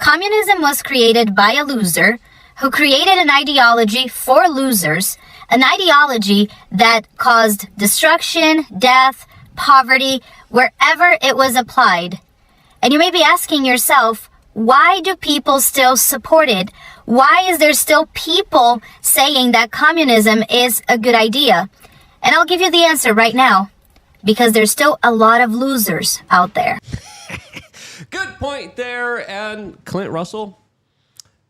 Communism was created by a loser who created an ideology for losers, an ideology that caused destruction, death, poverty, wherever it was applied. And you may be asking yourself, why do people still support it? Why is there still people saying that communism is a good idea? And I'll give you the answer right now. Because there's still a lot of losers out there. Good point there. And Clint Russell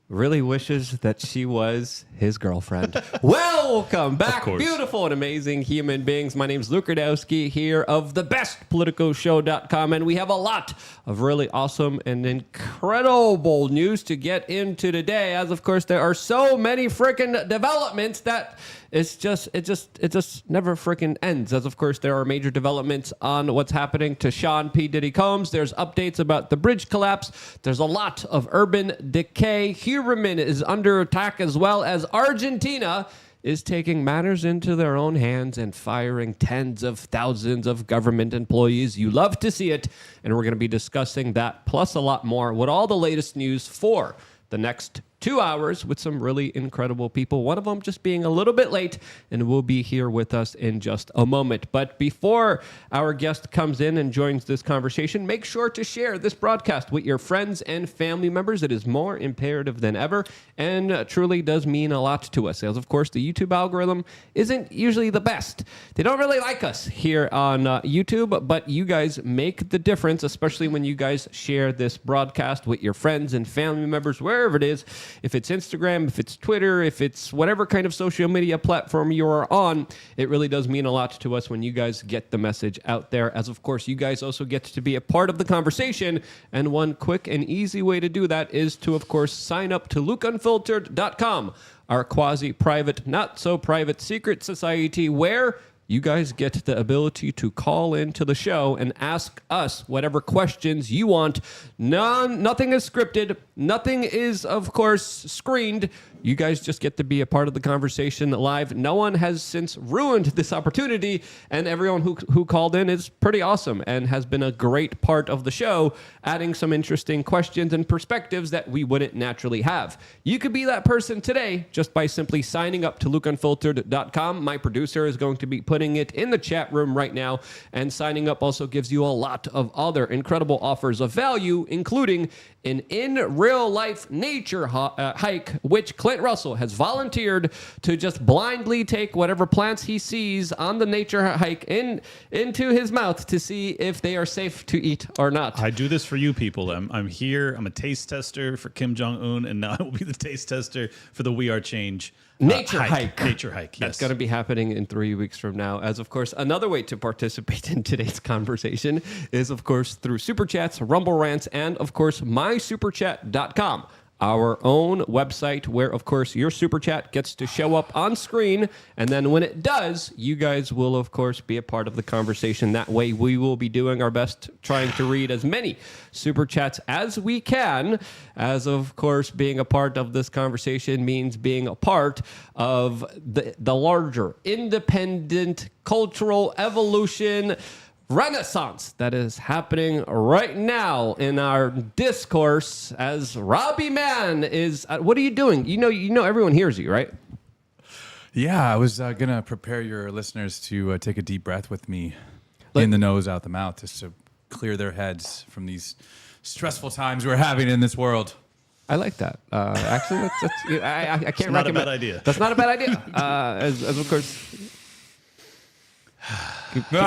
really wishes that she was his girlfriend. Welcome back, beautiful and amazing human beings. My name's Luke Radowski here of thebestpoliticalshow.com, and we have a lot of really awesome and incredible news to get into today, as of course there are so many freaking developments that it just never freaking ends. As of course there are major developments on what's happening to Sean P. Diddy Combs. There's updates about the bridge collapse. There's a lot of urban decay. Huberman is under attack, as well as Argentina is taking matters into their own hands and firing tens of thousands of government employees. You love to see it, and we're going to be discussing that plus a lot more with all the latest news for the next 2 hours with some really incredible people, one of them just being a little bit late, and will be here with us in just a moment. But before our guest comes in and joins this conversation, make sure to share this broadcast with your friends and family members. It is more imperative than ever, and truly does mean a lot to us, as of course the YouTube algorithm isn't usually the best. They don't really like us here on YouTube, but you guys make the difference, especially when you guys share this broadcast with your friends and family members, wherever it is. If it's Instagram, if it's Twitter, if it's whatever kind of social media platform you're on, it really does mean a lot to us when you guys get the message out there. As of course, you guys also get to be a part of the conversation. And one quick and easy way to do that is to, of course, sign up to LukeUnfiltered.com, our quasi-private, not-so-private secret society where you guys get the ability to call into the show and ask us whatever questions you want. Nothing is scripted. Nothing is, of course, screened. You guys just get to be a part of the conversation live. No one has since ruined this opportunity, and everyone who called in is pretty awesome and has been a great part of the show, adding some interesting questions and perspectives that we wouldn't naturally have. You could be that person today just by simply signing up to LukeUnfiltered.com. My producer is going to be putting it in the chat room right now, and signing up also gives you a lot of other incredible offers of value, including an in-real-life nature hike, which Clint Russell has volunteered to just blindly take whatever plants he sees on the nature hike into his mouth to see if they are safe to eat or not. I do this for you people. I'm here. I'm a taste tester for Kim Jong-un, and now I will be the taste tester for the We Are Change Nature hike. Nature hike, yes. That's going to be happening in 3 weeks from now. As, of course, another way to participate in today's conversation is, of course, through Super Chats, Rumble Rants, and, of course, mysuperchat.com. Our own website where, of course, your Super Chat gets to show up on screen. And then when it does, you guys will, of course, be a part of the conversation. That way, we will be doing our best trying to read as many Super Chats as we can. As, of course, being a part of this conversation means being a part of the larger, independent, cultural evolution renaissance that is happening right now in our discourse, as Robbie Man is... what are you doing? You know everyone hears you, right? Yeah, I was going to prepare your listeners to take a deep breath with me, in the nose, out the mouth, just to clear their heads from these stressful times we're having in this world. I like that. Actually, I can't recommend... Not a bad idea. That's not a bad idea. As of course... At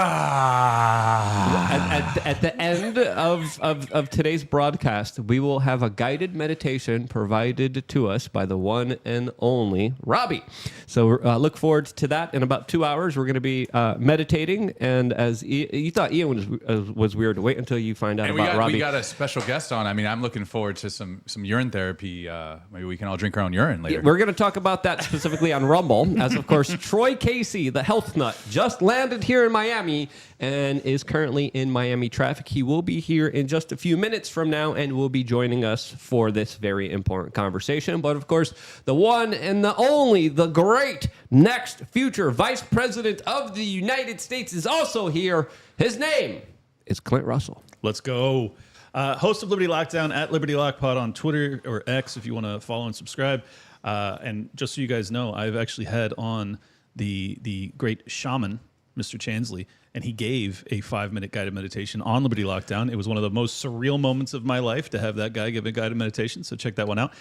the end of today's broadcast, we will have a guided meditation provided to us by the one and only Robbie. So look forward to that. In about 2 hours, we're going to be meditating. And as you thought Ian was weird, wait until you find out about Robbie. We got a special guest on. I mean, I'm looking forward to some urine therapy. Maybe we can all drink our own urine later. We're going to talk about that specifically on Rumble. As, of course, Troy Casey, the health nut, just landed here in Miami and is currently in Miami traffic. He will be here in just a few minutes from now and will be joining us for this very important conversation. But of course, the one and the only, the great next future Vice President of the United States is also here. His name is Clint Russell. Let's go. Host of Liberty Lockdown at Liberty Lockpod on Twitter or X if you want to follow and subscribe. And just so you guys know, I've actually had on the great shaman, Mr. Chansley, and he gave a 5-minute guided meditation on Liberty Lockdown. It was one of the most surreal moments of my life to have that guy give a guided meditation. So check that one out.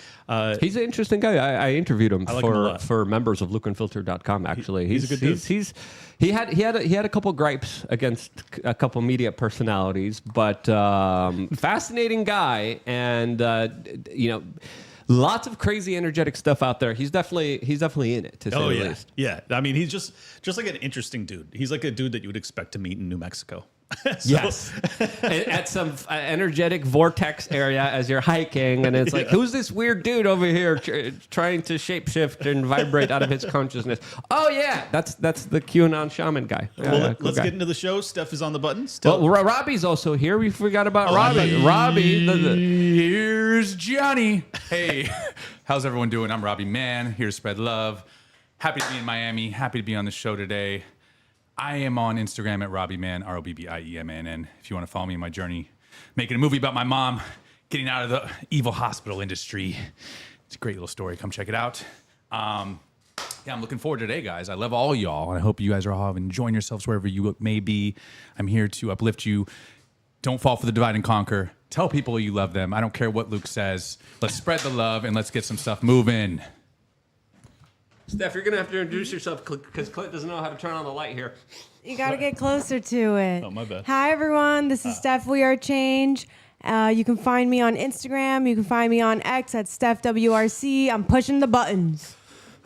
He's an interesting guy. I interviewed him like him a lot. for members of lukeandfilter.com. Actually, he's a good dude. He had a couple gripes against a couple media personalities, but fascinating guy, and lots of crazy energetic stuff out there. He's definitely in it, to say the least. Yeah. I mean, he's just like an interesting dude. He's like a dude that you would expect to meet in New Mexico. Yes. At some energetic vortex area as you're hiking, and it's like, who's this weird dude over here trying to shapeshift and vibrate out of his consciousness? Oh yeah, that's the QAnon shaman guy. Well, let's get into the show. Steph is on the button. Well, Robbie's also here. We forgot about Robbie. Robbie, here's Johnny. Hey, how's everyone doing? I'm Robbie Mann, here to spread love. Happy to be in Miami. Happy to be on the show today. I am on Instagram at Robbie Mann, ROBBIEMANN. If you want to follow me in my journey, making a movie about my mom getting out of the evil hospital industry. It's a great little story. Come check it out. I'm looking forward to today, guys. I love all y'all, and I hope you guys are all enjoying yourselves wherever you may be. I'm here to uplift you. Don't fall for the divide and conquer. Tell people you love them. I don't care what Luke says. Let's spread the love, and let's get some stuff moving. Steph, you're going to have to introduce yourself because Clint doesn't know how to turn on the light here. You got to get closer to it. Oh, my bad. Hi, everyone. This is Steph. We Are Change. You can find me on Instagram. You can find me on X at StephWRC. I'm pushing the buttons.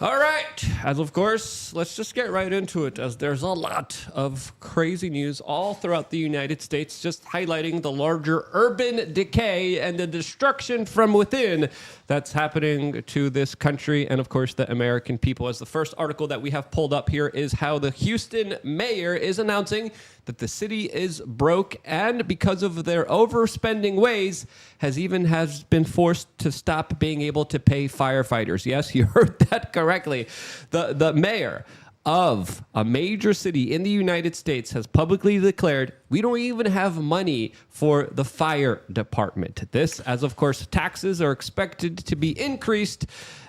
All right. As of course, let's just get right into it, as there's a lot of crazy news all throughout the United States, just highlighting the larger urban decay and the destruction from within that's happening to this country and, of course, the American people. As the first article that we have pulled up here is how the Houston mayor is announcing that the city is broke, and because of their overspending ways, has been forced to stop being able to pay firefighters. Yes, you heard that correctly. The mayor of a major city in the United States has publicly declared, we don't even have money for the fire department. This, as of course, taxes are expected to be increased,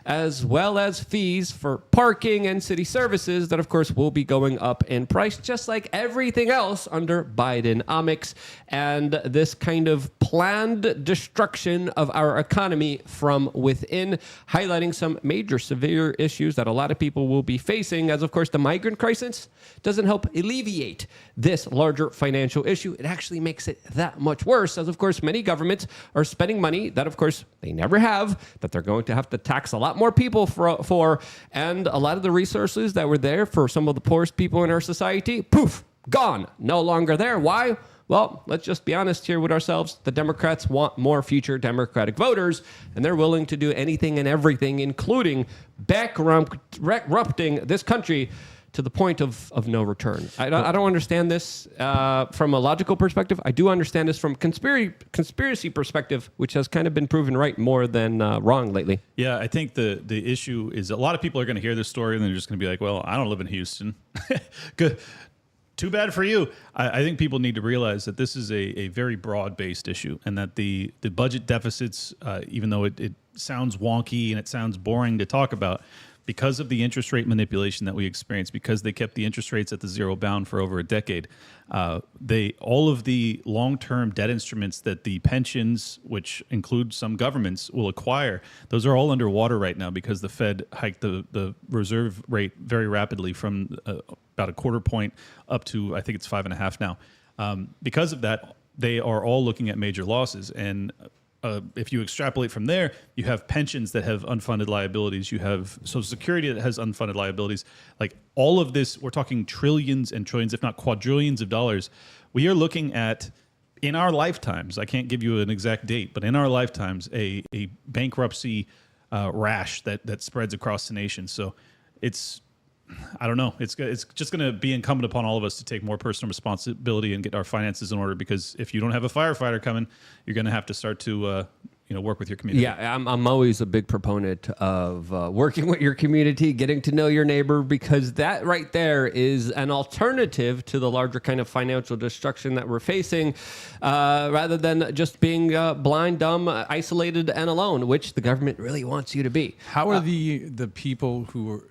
as well as fees for parking and city services that, of course, will be going up in price, just like everything else under Bidenomics. And this kind of planned destruction of our economy from within, highlighting some major severe issues that a lot of people will be facing, as, of course, the migrant crisis doesn't help alleviate this larger financial issue. It actually makes it that much worse, as, of course, many governments are spending money that, of course, they never have, that they're going to have to tax a lot more people for, and a lot of the resources that were there for some of the poorest people in our society, poof, gone, no longer there. Why? Well, let's just be honest here with ourselves. The Democrats want more future Democratic voters, and they're willing to do anything and everything, including bankrupting this country to the point of no return. I don't understand this from a logical perspective. I do understand this from conspiracy perspective, which has kind of been proven right more than wrong lately. Yeah, I think the issue is a lot of people are going to hear this story and they're just going to be like, well, I don't live in Houston. Good. Too bad for you. I think people need to realize that this is a very broad-based issue, and that the budget deficits, even though it sounds wonky and it sounds boring to talk about, because of the interest rate manipulation that we experienced, because they kept the interest rates at the zero bound for over a decade, all of the long-term debt instruments that the pensions, which include some governments, will acquire, those are all underwater right now because the Fed hiked the reserve rate very rapidly from about a quarter point up to, I think it's 5.5 now. Because of that, they are all looking at major losses. And if you extrapolate from there, you have pensions that have unfunded liabilities. You have Social Security that has unfunded liabilities. Like all of this, we're talking trillions and trillions, if not quadrillions of dollars. We are looking at, in our lifetimes, I can't give you an exact date, but in our lifetimes, a bankruptcy rash that spreads across the nation. So it's, I don't know. It's just going to be incumbent upon all of us to take more personal responsibility and get our finances in order, because if you don't have a firefighter coming, you're going to have to start to work with your community. Yeah, I'm always a big proponent of working with your community, getting to know your neighbor, because that right there is an alternative to the larger kind of financial destruction that we're facing, rather than just being blind, dumb, isolated, and alone, which the government really wants you to be. How are the people who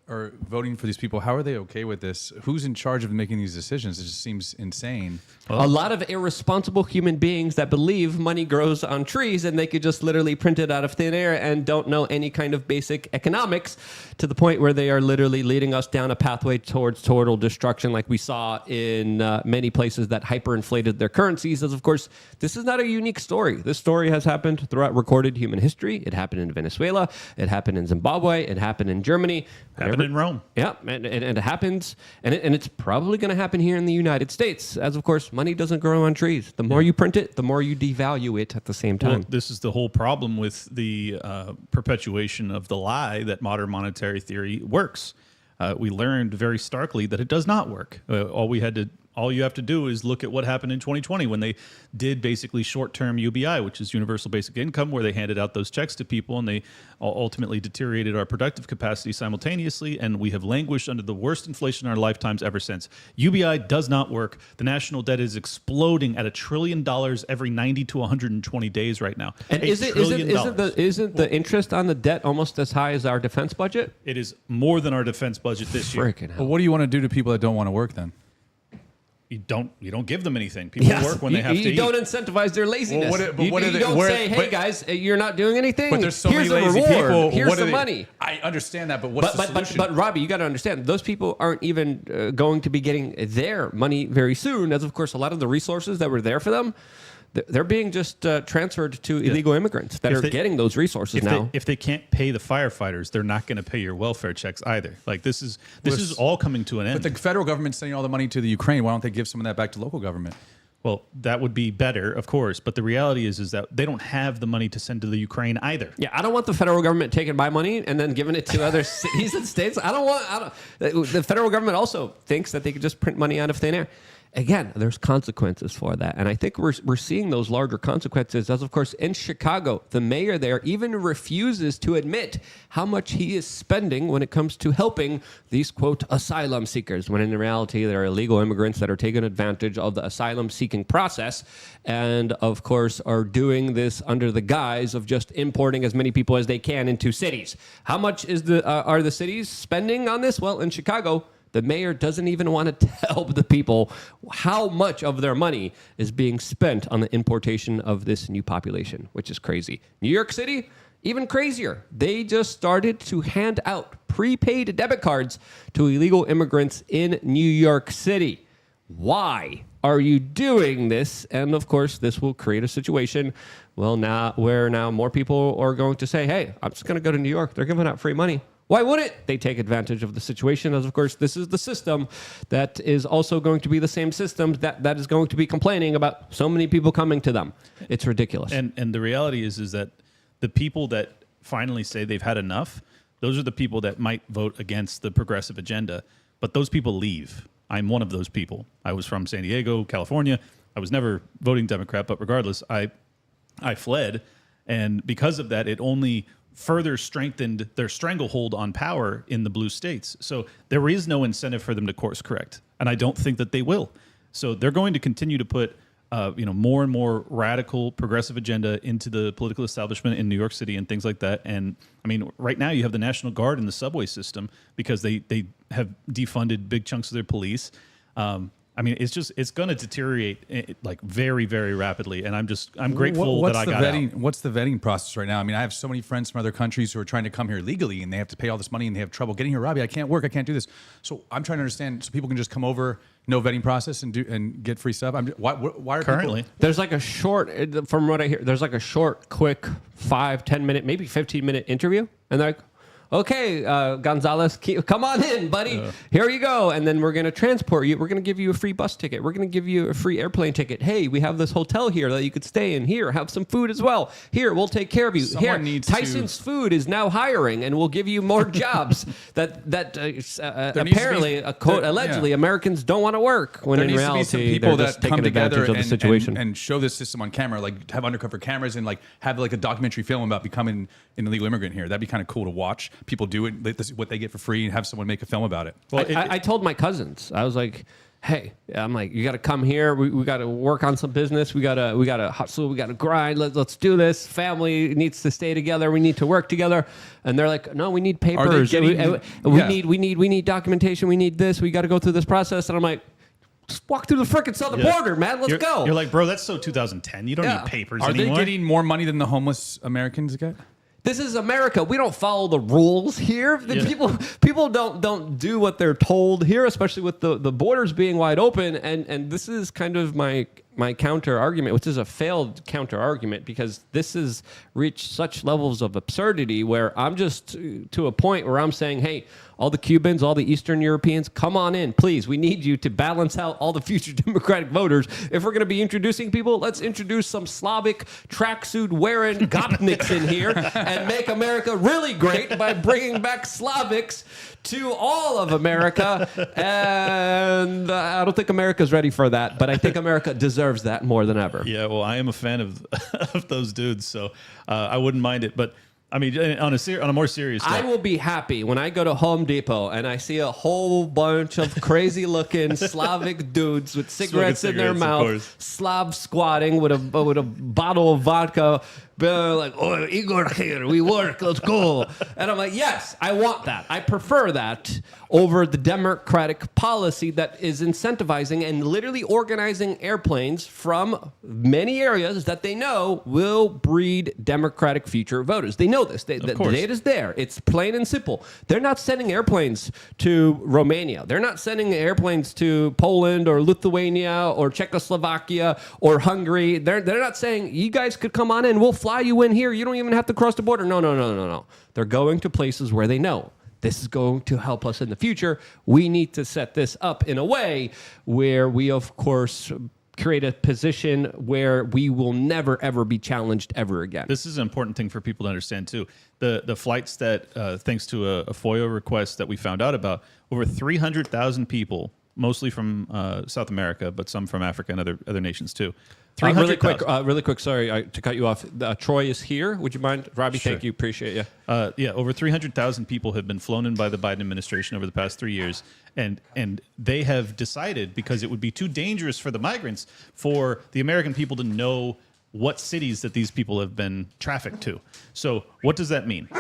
are voting for these people, how are they okay with this? Who's in charge of making these decisions? It just seems insane. A lot of irresponsible human beings that believe money grows on trees and they could just literally print it out of thin air and don't know any kind of basic economics, to the point where they are literally leading us down a pathway towards total destruction, like we saw in many places that hyperinflated their currencies. As of course, this is not a unique story. This story has happened throughout recorded human history. It happened in Venezuela. It happened in Zimbabwe. It happened in Germany. Happened in Rome. Yeah, and it happens, and it's probably going to happen here in the United States, as of course, money doesn't grow on trees. The more you print it, the more you devalue it at the same time. Well, this is the whole problem with the perpetuation of the lie that modern monetary theory works. We learned very starkly that it does not work. All you have to do is look at what happened in 2020 when they did basically short-term UBI, which is universal basic income, where they handed out those checks to people, and they ultimately deteriorated our productive capacity simultaneously, and we have languished under the worst inflation in our lifetimes ever since. UBI does not work. The national debt is exploding at $1 trillion every 90 to 120 days right now. And isn't the interest on the debt almost as high as our defense budget? It is more than our defense budget this year. Freaking hell. But what do you want to do to people that don't want to work then? You don't give them anything. People work when they have to eat. You don't incentivize their laziness. Well, you don't say, hey, guys, you're not doing anything. But there's so Here's many a lazy reward. people. Here's some money. I understand that, but what's the solution? But Robbie, you got to understand, those people aren't even going to be getting their money very soon, as of course a lot of the resources that were there for them, they're being just transferred to illegal immigrants that are getting those resources now. If they can't pay the firefighters, they're not going to pay your welfare checks either. Like this is all coming to an end. But the federal government's sending all the money to the Ukraine. Why don't they give some of that back to local government? Well, that would be better, of course. But the reality is that they don't have the money to send to the Ukraine either. Yeah, I don't want the federal government taking my money and then giving it to other cities and states. The federal government also thinks that they could just print money out of thin air. Again, there's consequences for that. And I think we're seeing those larger consequences as, of course, in Chicago, the mayor there even refuses to admit how much he is spending when it comes to helping these, quote, asylum seekers, when in reality there are illegal immigrants that are taking advantage of the asylum-seeking process and, of course, are doing this under the guise of just importing as many people as they can into cities. How much are the cities spending on this? Well, in Chicago, the mayor doesn't even want to tell the people how much of their money is being spent on the importation of this new population, which is crazy. New York City, even crazier. They just started to hand out prepaid debit cards to illegal immigrants in New York City. Why are you doing this? And of course, this will create a situation, where now more people are going to say, hey, I'm just going to go to New York. They're giving out free money. Why wouldn't they take advantage of the situation? As of course, this is the system that is also going to be the same system that is going to be complaining about so many people coming to them. It's ridiculous. And the reality is that the people that finally say they've had enough, those are the people that might vote against the progressive agenda. But those people leave. I'm one of those people. I was from San Diego, California. I was never voting Democrat, but regardless, I fled. And because of that, it only further strengthened their stranglehold on power in the blue states. So there is no incentive for them to course correct, and I don't think that they will. So they're going to continue to put more and more radical progressive agenda into the political establishment in New York City and things like that. And I mean, right now you have the National Guard in the subway system because they have defunded big chunks of their police. I mean, it's going to deteriorate like very, very rapidly, and I'm grateful that I got out. What's the vetting process right now? I mean, I have so many friends from other countries who are trying to come here legally, and they have to pay all this money, and they have trouble getting here. Robbie, I can't work, I can't do this. So I'm trying to understand, so people can just come over, no vetting process, and get free stuff. Why are currently people? There's like a short, from what I hear, there's like a short, quick 5-10 minute, maybe 15-minute interview, and they're like, okay, Gonzalez, come on in, buddy. Here you go. And then we're going to transport you. We're going to give you a free bus ticket. We're going to give you a free airplane ticket. Hey, we have this hotel here that you could stay in. Here, have some food as well. Here, we'll take care of you. Someone Here, needs Tyson's Food is now hiring, and we'll give you more jobs. Apparently, allegedly, Americans don't want to work. When There in needs to be some reality, people they're that just taking come together advantage of the situation. and show this system on camera, like have undercover cameras and like have like a documentary film about becoming an illegal immigrant here. That'd be kind of cool to watch. People do it. This is what they get for free, and have someone make a film about it. Well, I told my cousins, I was like, hey, I'm like, you got to come here. We got to work on some business. We got to hustle. We got to grind. Let's do this. Family needs to stay together. We need to work together. And they're like, no, we need papers. We need documentation. We need this. We got to go through this process. And I'm like, just walk through the frickin' southern border, man. Let's go. You're like, bro, that's so 2010. You don't need papers Are anymore. they getting more money than the homeless Americans get? This is America. We don't follow the rules here. People don't do what they're told here, especially with the borders being wide open. And this is kind of my counter argument, which is a failed counter argument, because this has reached such levels of absurdity where I'm just to a point where I'm saying, hey, all the Cubans, all the Eastern Europeans, come on in, please. We need you to balance out all the future Democratic voters. If we're going to be introducing people, let's introduce some Slavic tracksuit wearing gopniks in here and make America really great by bringing back Slavics to all of America. And I don't think America's ready for that, but I think America deserves that more than ever. Yeah, well, I am a fan of those dudes, so I wouldn't mind it. But I mean, on a more serious note, I will be happy when I go to Home Depot and I see a whole bunch of crazy-looking Slavic dudes with cigarettes in their mouth, Slav squatting with a bottle of vodka, like, oh, Igor here, we work, let's go. And I'm like, yes, I want that. I prefer that over the Democratic policy that is incentivizing and literally organizing airplanes from many areas that they know will breed Democratic future voters. They know this. The data's there. It's plain and simple. They're not sending airplanes to Romania. They're not sending airplanes to Poland or Lithuania or Czechoslovakia or Hungary. They're not saying, you guys could come on in, we'll fly you in here. You don't even have to cross the border. No. They're going to places where they know this is going to help us in the future. We need to set this up in a way where we, of course, create a position where we will never, ever be challenged ever again. This is an important thing for people to understand, too. The flights that, thanks to a FOIA request that we found out about, over 300,000 people, mostly from South America, but some from Africa and other nations, too. Really quick. Sorry to cut you off. Troy is here. Would you mind, Robbie? Sure. Thank you. Appreciate you. Over 300,000 people have been flown in by the Biden administration over the past 3 years, and they have decided, because it would be too dangerous for the migrants, for the American people to know what cities that these people have been trafficked to. So what does that mean?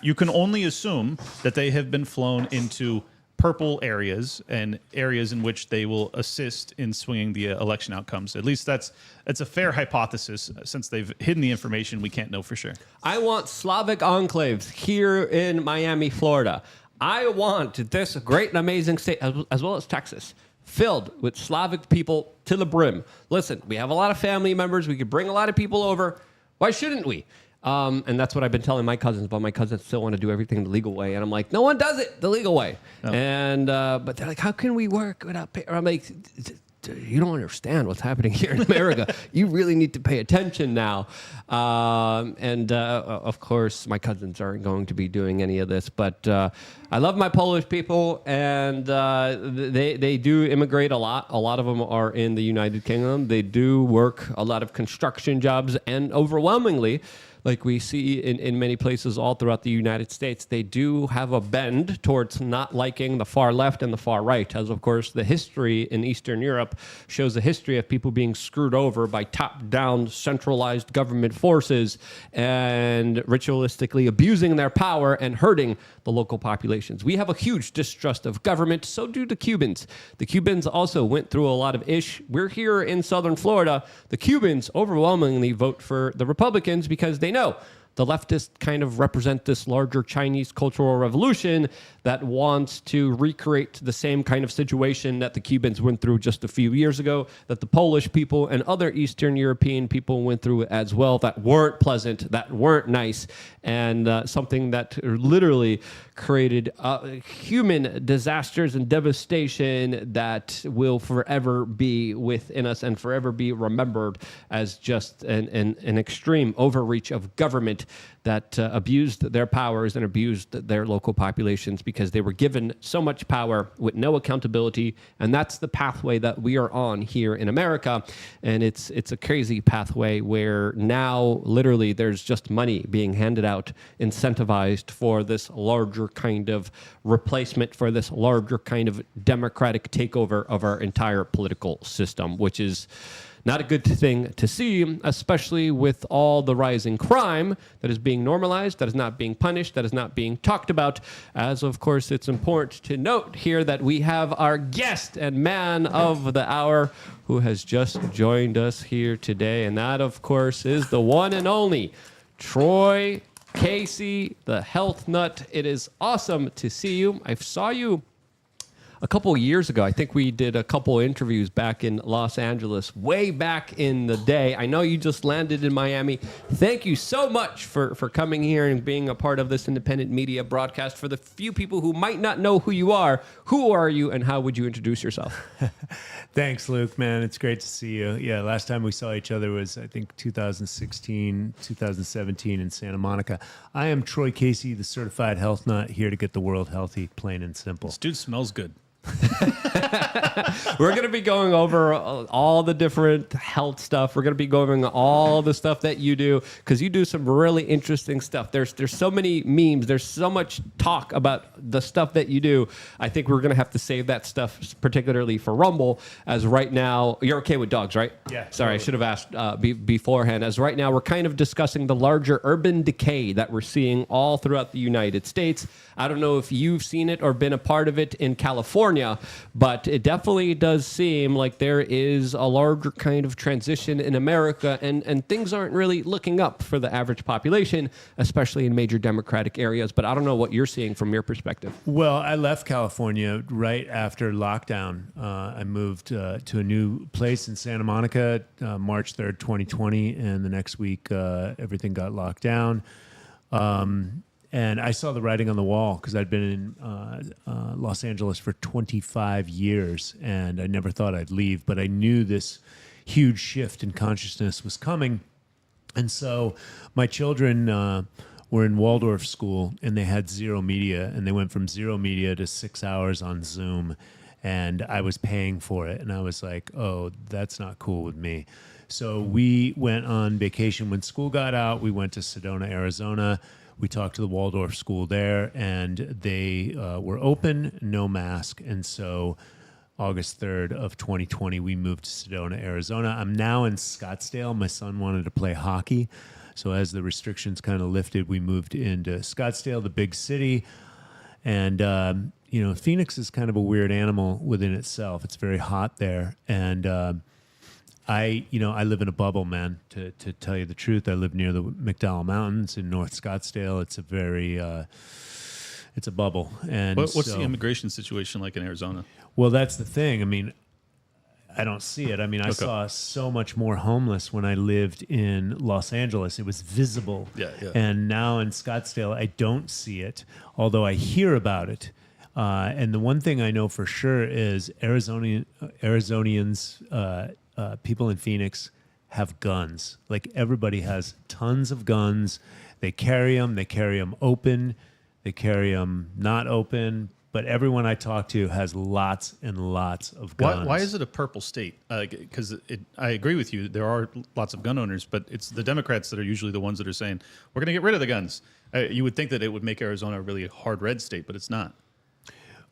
You can only assume that they have been flown into purple areas and areas in which they will assist in swinging the election outcomes. At least that's a fair hypothesis. Since they've hidden the information, we can't know for sure. I want Slavic enclaves here in Miami, Florida. I want this great and amazing state, as well as Texas, filled with Slavic people to the brim. Listen, we have a lot of family members. We could bring a lot of people over. Why shouldn't we? And that's what I've been telling my cousins, but my cousins still want to do everything the legal way. And I'm like, no one does it the legal way. No. And but they're like, how can we work without pay? I'm like, you don't understand what's happening here in America. You really need to pay attention now. Of course, my cousins aren't going to be doing any of this. But I love my Polish people, and they do immigrate a lot. A lot of them are in the United Kingdom. They do work a lot of construction jobs, and overwhelmingly, like we see in many places all throughout the United States, they do have a bend towards not liking the far left and the far right, as of course the history in Eastern Europe shows a history of people being screwed over by top-down centralized government forces and ritualistically abusing their power and hurting the local populations. We have a huge distrust of government, so do the Cubans. The Cubans also went through a lot of ish. We're here in southern Florida. The Cubans overwhelmingly vote for the Republicans because they know the leftists kind of represent this larger Chinese cultural revolution that wants to recreate the same kind of situation that the Cubans went through just a few years ago, that the Polish people and other Eastern European people went through as well, that weren't pleasant, that weren't nice, and something that literally created human disasters and devastation that will forever be within us and forever be remembered as just an extreme overreach of government that abused their powers and abused their local populations because they were given so much power with no accountability. And that's the pathway that we are on here in America. And it's a crazy pathway where now literally there's just money being handed out, incentivized for this larger kind of replacement, for this larger kind of democratic takeover of our entire political system, which is not a good thing to see, especially with all the rising crime that is being normalized, that is not being punished, that is not being talked about. As, of course, it's important to note here that we have our guest and man of the hour who has just joined us here today. And that, of course, is the one and only Troy Casey, the health nut. It is awesome to see you. I saw you a couple of years ago. I think we did a couple interviews back in Los Angeles, way back in the day. I know you just landed in Miami. Thank you so much for coming here and being a part of this independent media broadcast. For the few people who might not know who you are you and how would you introduce yourself? Thanks, Luke, man. It's great to see you. Yeah, last time we saw each other was, I think, 2016, 2017 in Santa Monica. I am Troy Casey, the certified health nut, here to get the world healthy, plain and simple. This dude smells good. We're going to be going over all the different health stuff. We're going to be going over all the stuff that you do because you do some really interesting stuff. There's so many memes. There's so much talk about the stuff that you do. I think we're going to have to save that stuff particularly for Rumble, as right now, you're okay with dogs, right? Yeah. Sorry, I should have asked beforehand. As right now, we're kind of discussing the larger urban decay that we're seeing all throughout the United States. I don't know if you've seen it or been a part of it in California, but it definitely does seem like there is a larger kind of transition in America, and things aren't really looking up for the average population, especially in major Democratic areas. But I don't know what you're seeing from your perspective. Well, I left California right after lockdown. I moved to a new place in Santa Monica, March 3rd, 2020, and the next week everything got locked down. And I saw the writing on the wall because I'd been in Los Angeles for 25 years, and I never thought I'd leave, but I knew this huge shift in consciousness was coming. And so my children were in Waldorf school, and they had zero media, and they went from zero media to 6 hours on Zoom, and I was paying for it. And I was like, oh, that's not cool with me. So we went on vacation when school got out. We went to Sedona, Arizona. We talked to the Waldorf school there, and they were open, no mask. And so August 3rd of 2020, we moved to Sedona, Arizona. I'm now in Scottsdale. My son wanted to play hockey. So as the restrictions kind of lifted, we moved into Scottsdale, the big city. And, Phoenix is kind of a weird animal within itself. It's very hot there. And I live in a bubble, man, to tell you the truth. I live near the McDowell Mountains in North Scottsdale. It's a very, it's a bubble. And what's the immigration situation like in Arizona? Well, that's the thing. I mean, I don't see it. I mean, I saw so much more homeless when I lived in Los Angeles. It was visible. Yeah. And now in Scottsdale, I don't see it, although I hear about it. And the one thing I know for sure is Arizonians, people in Phoenix have guns. Like everybody has tons of guns. They carry them open, they carry them not open. But everyone I talk to has lots and lots of guns. Why is it a purple state? Because I agree with you. There are lots of gun owners, but it's the Democrats that are usually the ones that are saying, we're going to get rid of the guns. You would think that it would make Arizona a really hard red state, but it's not.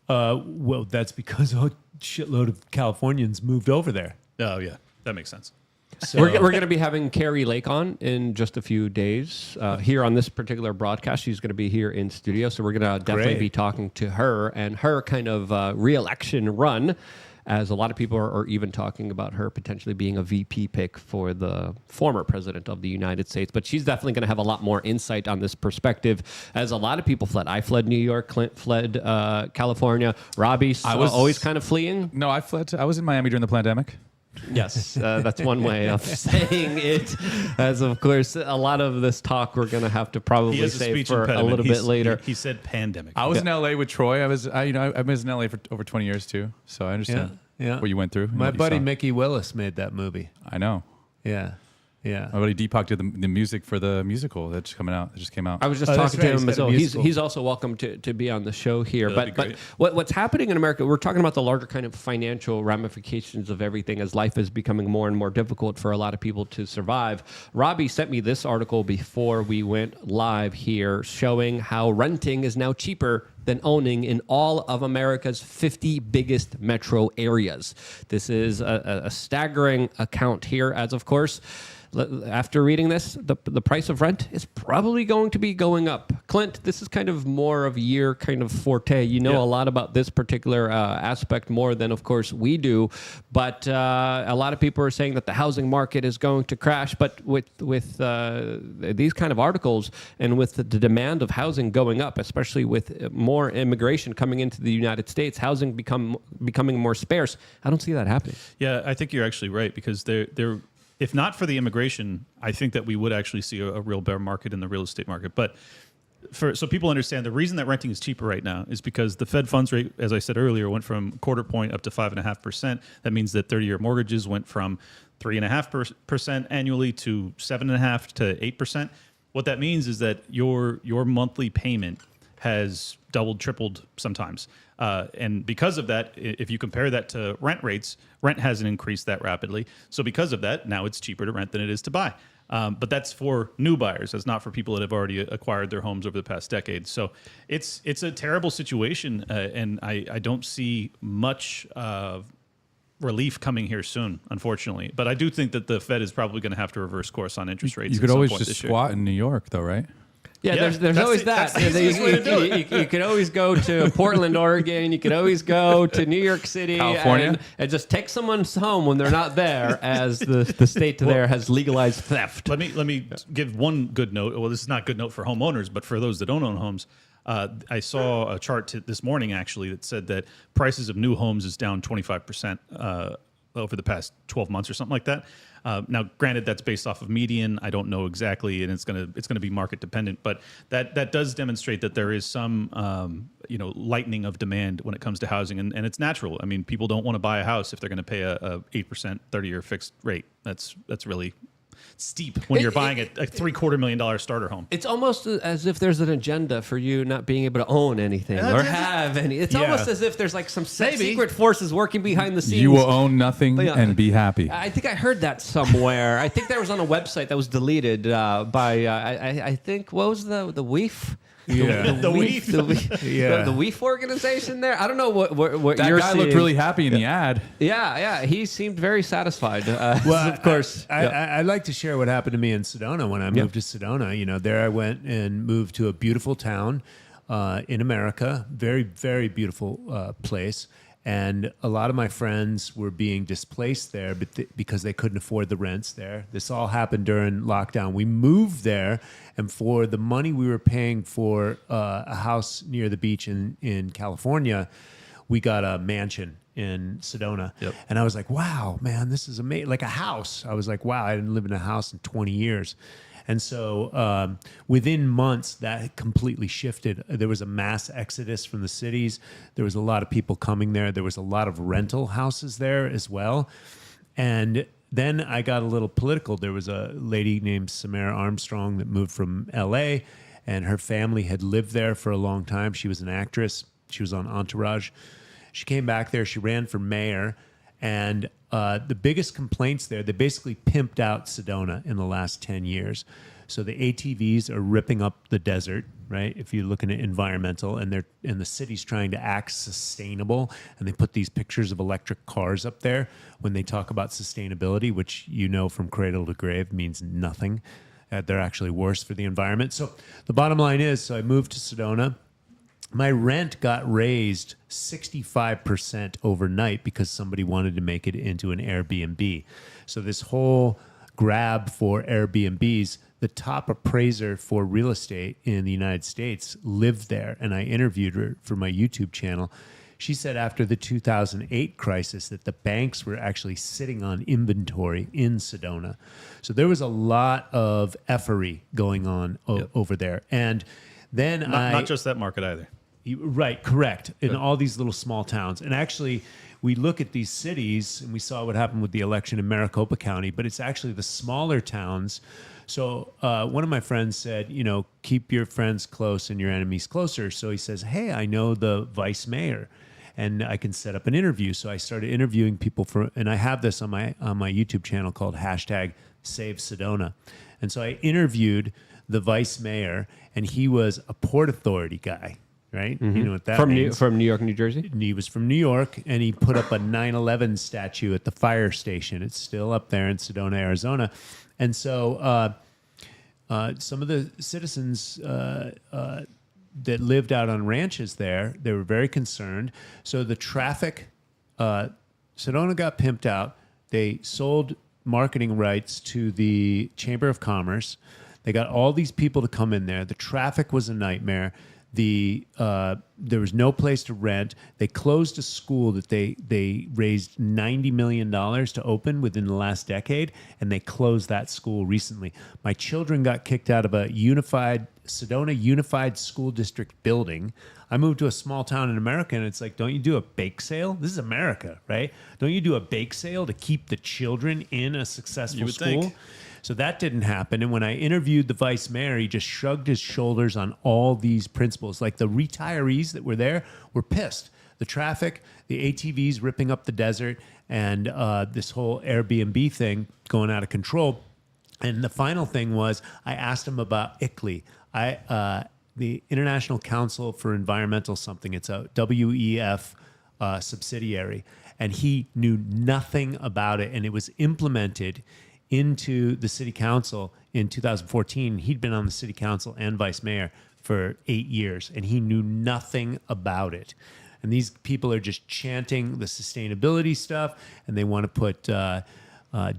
Well, that's because a shitload of Californians moved over there. Oh, yeah. That makes sense. So we're going to be having Carrie Lake on in just a few days here on this particular broadcast. She's going to be here in studio, so we're going to definitely be talking to her and her kind of re-election run as a lot of people are even talking about her potentially being a VP pick for the former president of the United States. But she's definitely going to have a lot more insight on this perspective, as a lot of people fled. I fled New York, Clint fled California. Robbie was always kind of fleeing. No, I fled. I was in Miami during the pandemic. Yes, that's one way of saying it. As of course, a lot of this talk we're going to have to probably save for a little bit later. He said pandemic. I was in LA with Troy. I was in LA for over 20 years too, so I understand what you went through. My buddy Mickey Willis made that movie. I know. Yeah. Yeah. My buddy Deepak did the music for the musical that's coming out. That just came out. I was just talking to him. So he's also welcome to be on the show here. But what's happening in America, we're talking about the larger kind of financial ramifications of everything as life is becoming more and more difficult for a lot of people to survive. Robbie sent me this article before we went live here showing how renting is now cheaper than owning in all of America's 50 biggest metro areas. This is a staggering account here, as of course, after reading this, the price of rent is probably going to be going up. Clint, this is kind of more of your kind of forte. You know a lot about this particular aspect more than, of course, we do. But a lot of people are saying that the housing market is going to crash. But with these kind of articles and with the demand of housing going up, especially with more immigration coming into the United States, housing becoming more scarce, I don't see that happening. Yeah, I think you're actually right, because they're if not for the immigration, I think that we would actually see a real bear market in the real estate market. But so people understand, the reason that renting is cheaper right now is because the Fed funds rate, as I said earlier, went from 1/4 point up to 5.5%. That means that 30-year mortgages went from 3.5% annually to 7.5% to 8%. What that means is that your monthly payment has doubled, tripled sometimes. And because of that, if you compare that to rent rates, rent hasn't increased that rapidly. So because of that, now it's cheaper to rent than it is to buy. But that's for new buyers. That's not for people that have already acquired their homes over the past decade. So it's a terrible situation, and I don't see much relief coming here soon, unfortunately. But I do think that the Fed is probably going to have to reverse course on interest rates. You could always just squat in New York, though, right? Yeah, there's always that. You could always go to Portland, Oregon. You could always go to New York City, California, and just take someone's home when they're not there, as the state there has legalized theft. Let me give one good note. Well, this is not good note for homeowners, but for those that don't own homes. I saw a chart this morning, actually, that said that prices of new homes is down 25% over the past 12 months or something like that. Now, granted, that's based off of median. I don't know exactly, and it's gonna be market dependent. But that does demonstrate that there is some lightening of demand when it comes to housing, and it's natural. I mean, people don't want to buy a house if they're going to pay a 8% 30-year fixed rate. That's really steep when you're buying a $750,000 starter home. It's almost as if there's an agenda for you not being able to own anything or have any. It's almost as if there's like some secret forces working behind the scenes. You will own nothing and be happy. I think I heard that somewhere. I think that was on a website that was deleted by, I think, what was the WEEF? Yeah. The WEEF. The WEEF organization there. I don't know what that you're guy seeing. looked really happy in the ad. Yeah, he seemed very satisfied. Well, of course. I'd like to share what happened to me in Sedona when I moved to Sedona. There I went and moved to a beautiful town in America. Very, very beautiful place. And a lot of my friends were being displaced there because they couldn't afford the rents there. This all happened during lockdown. We moved there, and for the money we were paying for a house near the beach in California, we got a mansion in Sedona. Yep. And I was like, wow, man, this is amazing. Like a house. I was like, wow, I didn't live in a house in 20 years. And so within months, that completely shifted. There was a mass exodus from the cities. There was a lot of people coming there. There was a lot of rental houses there as well. And then I got a little political. There was a lady named Samara Armstrong that moved from L.A., and her family had lived there for a long time. She was an actress. She was on Entourage. She came back there. She ran for mayor. And the biggest complaints there, they basically pimped out Sedona in the last 10 years. So the ATVs are ripping up the desert, right? If you're looking at environmental, and the city's trying to act sustainable, and they put these pictures of electric cars up there when they talk about sustainability, which from cradle to grave means nothing. They're actually worse for the environment. So the bottom line is, so I moved to Sedona. my rent got raised 65% overnight because somebody wanted to make it into an Airbnb. So this whole grab for Airbnbs, the top appraiser for real estate in the United States lived there, and I interviewed her for my YouTube channel. She said after the 2008 crisis that the banks were actually sitting on inventory in Sedona. So there was a lot of effery going on over there. And then not just that market either. Right, correct. In all these little small towns. And actually, we look at these cities, and we saw what happened with the election in Maricopa County, but it's actually the smaller towns. So one of my friends said, keep your friends close and your enemies closer. So he says, hey, I know the vice mayor, and I can set up an interview. So I started interviewing people and I have this on my YouTube channel called #SaveSedona. And so I interviewed the vice mayor, and he was a Port Authority guy. Right? You know what that means. From New York, New Jersey? He was from New York, and he put up a 9/11 statue at the fire station. It's still up there in Sedona, Arizona. And so some of the citizens that lived out on ranches there, they were very concerned. So the traffic, Sedona got pimped out. They sold marketing rights to the Chamber of Commerce. They got all these people to come in there. The traffic was a nightmare. There was no place to rent. They closed a school that they raised $90 million to open within the last decade, and they closed that school recently. My children got kicked out of a Sedona Unified School District building. I moved to a small town in America, and it's like, don't you do a bake sale? This is America, right? Don't you do a bake sale to keep the children in a successful school? Think. So that didn't happen. And when I interviewed the vice mayor, he just shrugged his shoulders on all these principles. Like the retirees that were there were pissed. The traffic, the ATVs ripping up the desert, and this whole Airbnb thing going out of control. And the final thing was I asked him about ICLEI, the International Council for Environmental something. It's a WEF subsidiary. And he knew nothing about it. And it was implemented into the city council in 2014. He'd been on the city council and vice mayor for 8 years, and he knew nothing about it. And these people are just chanting the sustainability stuff, and they want to put